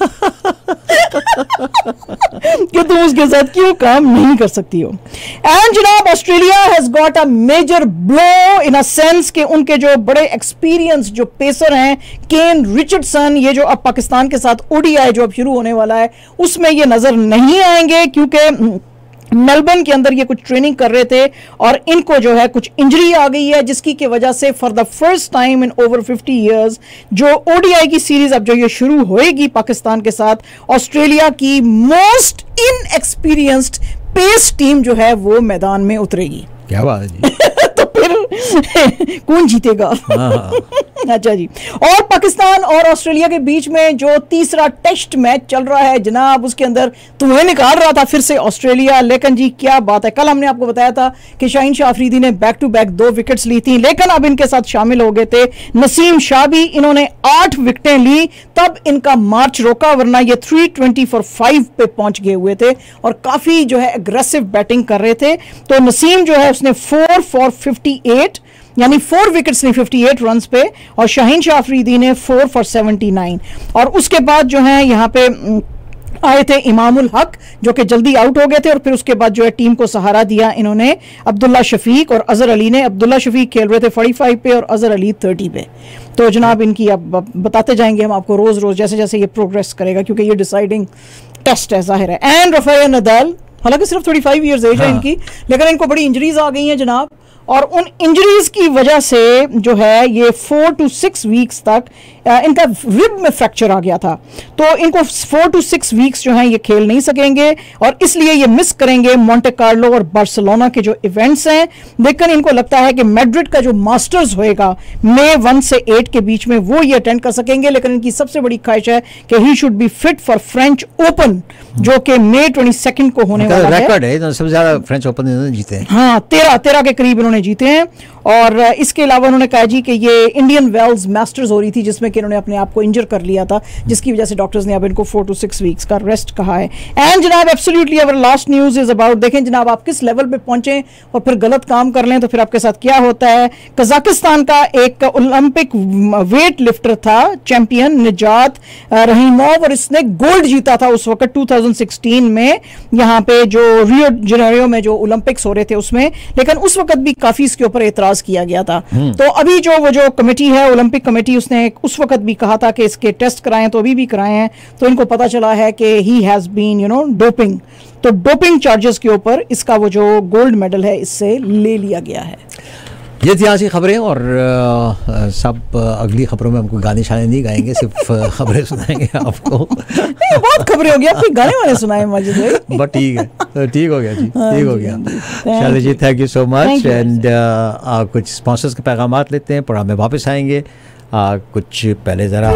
कि तुम उसके साथ क्यों काम नहीं कर सकती हो। एंड जनाब Australia has got a major blow in a sense कि उनके जो बड़े एक्सपीरियंस जो पेसर हैं केन रिचर्डसन, ये जो अब पाकिस्तान के साथ ओडीआई जो अब शुरू होने वाला है उसमें ये नजर नहीं आएंगे, क्योंकि मेलबर्न के अंदर ये कुछ ट्रेनिंग कर रहे थे और इनको जो है कुछ इंजरी आ गई है, जिसकी की वजह से for the first time in over 50 years जो ओडीआई की सीरीज अब जो ये शुरू होएगी पाकिस्तान के साथ, ऑस्ट्रेलिया की मोस्ट इनएक्सपीरियंस्ड पेस टीम जो है वो मैदान में उतरेगी। क्या बात है जी। तो फिर कौन जीतेगा? अच्छा जी। और पाकिस्तान और ऑस्ट्रेलिया के बीच में जो तीसरा टेस्ट मैच चल रहा है जनाब, उसके अंदर तुम्हें निकाल रहा था फिर से ऑस्ट्रेलिया, लेकिन जी क्या बात है, कल हमने आपको बताया था कि शाहीन शाह अफरीदी ने बैक टू बैक 2 विकेट्स ली थी, लेकिन अब इनके साथ शामिल हो गए थे नसीम शाह भी, इन्होंने 8 विकेटें ली, तब इनका मार्च रोका, वरना ये 320 फॉर 5 पे पहुंच गए हुए थे और काफी जो है एग्रेसिव बैटिंग कर रहे थे। तो नसीम जो है उसने 4 फॉर 58 यानी 4 विकेट्स ली 58 रन्स पे, और शाहीन शाह अफरीदी ने 4 फॉर 79। और उसके बाद जो है यहाँ पे आए थे इमामुल हक जो कि जल्दी आउट हो गए थे, और फिर उसके बाद जो है टीम को सहारा दिया इन्होंने अब्दुल्ला शफीक और अजहर अली ने। अब्दुल्ला शफीक खेल रहे थे 45 पे और अजहर अली 30 पे। तो जनाब इनकी अब बताते जाएंगे हम आपको रोज रोज जैसे जैसे ये प्रोग्रेस करेगा, क्योंकि ये डिसाइडिंग टेस्ट है जाहिर है। एंड राफेल नदाल, हालांकि सिर्फ 35 ईयर्स एज है इनकी, लेकिन इनको बड़ी इंजरीज आ गई हैं जनाब, और उन इंजरीज की वजह से जो है ये 4 to 6 वीक्स तक इनका रिब में फ्रैक्चर आ गया था, तो इनको 4 to 6 वीक्स जो हैं ये खेल नहीं सकेंगे और इसलिए ये मिस करेंगे मोंटे कार्लो और बार्सिलोना के जो इवेंट्स हैं। लेकिन इनको लगता है कि मैड्रिड का जो मास्टर्स होएगा मई 1 से 8 के बीच में वो ये अटेंड कर सकेंगे, लेकिन इनकी सबसे बड़ी ख्वाहिश है कि he should be fit for French open जो कि मई 22 को होने वाला है। रिकॉर्ड है सबसे ज्यादा फ्रेंच ओपन इन्होंने जीते हैं। हाँ, 13 के करीब इन्होंने जीते हैं। और इसके अलावा उन्होंने कहा जी कि ये इंडियन वेल्स मास्टर्स हो रही थी जिसमें कि इन्होंने अपने आप को इंजर कर लिया था, जिसकी वजह से डॉक्टर्स ने अब इनको 4 to 6 वीक्स का रेस्ट कहा है। एंड जनाब absolutely our last news is about, देखें जनाब आप किस लेवल पे पहुंचे और फिर गलत काम कर लें तो फिर आपके साथ क्या होता है। कजाकिस्तान का एक ओलंपिक वेट लिफ्टर था चैंपियन निजात रहीमोव, और इसने गोल्ड जीता था उस वक्त 2016 में यहाँ पे जो रियो जेनेरियो में जो ओलंपिक्स हो रहे थे उसमें, लेकिन उस वक्त भी काफी इसके ऊपर एतराज किया गया था। तो अभी जो कमेटी है ओलंपिक कमेटी, उसने उस वक्त भी कहा था कि इसके टेस्ट कराएं, तो अभी भी कराए हैं, तो इनको पता चला है कि ही हैज बीन डोपिंग, तो डोपिंग चार्जेस के ऊपर इसका वो जो गोल्ड मेडल है इससे ले लिया गया है। ये थी आज की खबरें, और सब अगली खबरों में हमको गाने शाने नहीं गाएंगे, सिर्फ खबरें सुनाएंगे आपको। बहुत खबरें हो गई, आपको गाने वाले सुनाए माजिद भाई। बट ठीक है, ठीक हो गया जी, ठीक हो गया। चलिए जी, thank you so much. And कुछ स्पॉन्सर्स के पैगाम लेते हैं, प्रोग्राम में वापस आएंगे। कुछ पहले ज़रा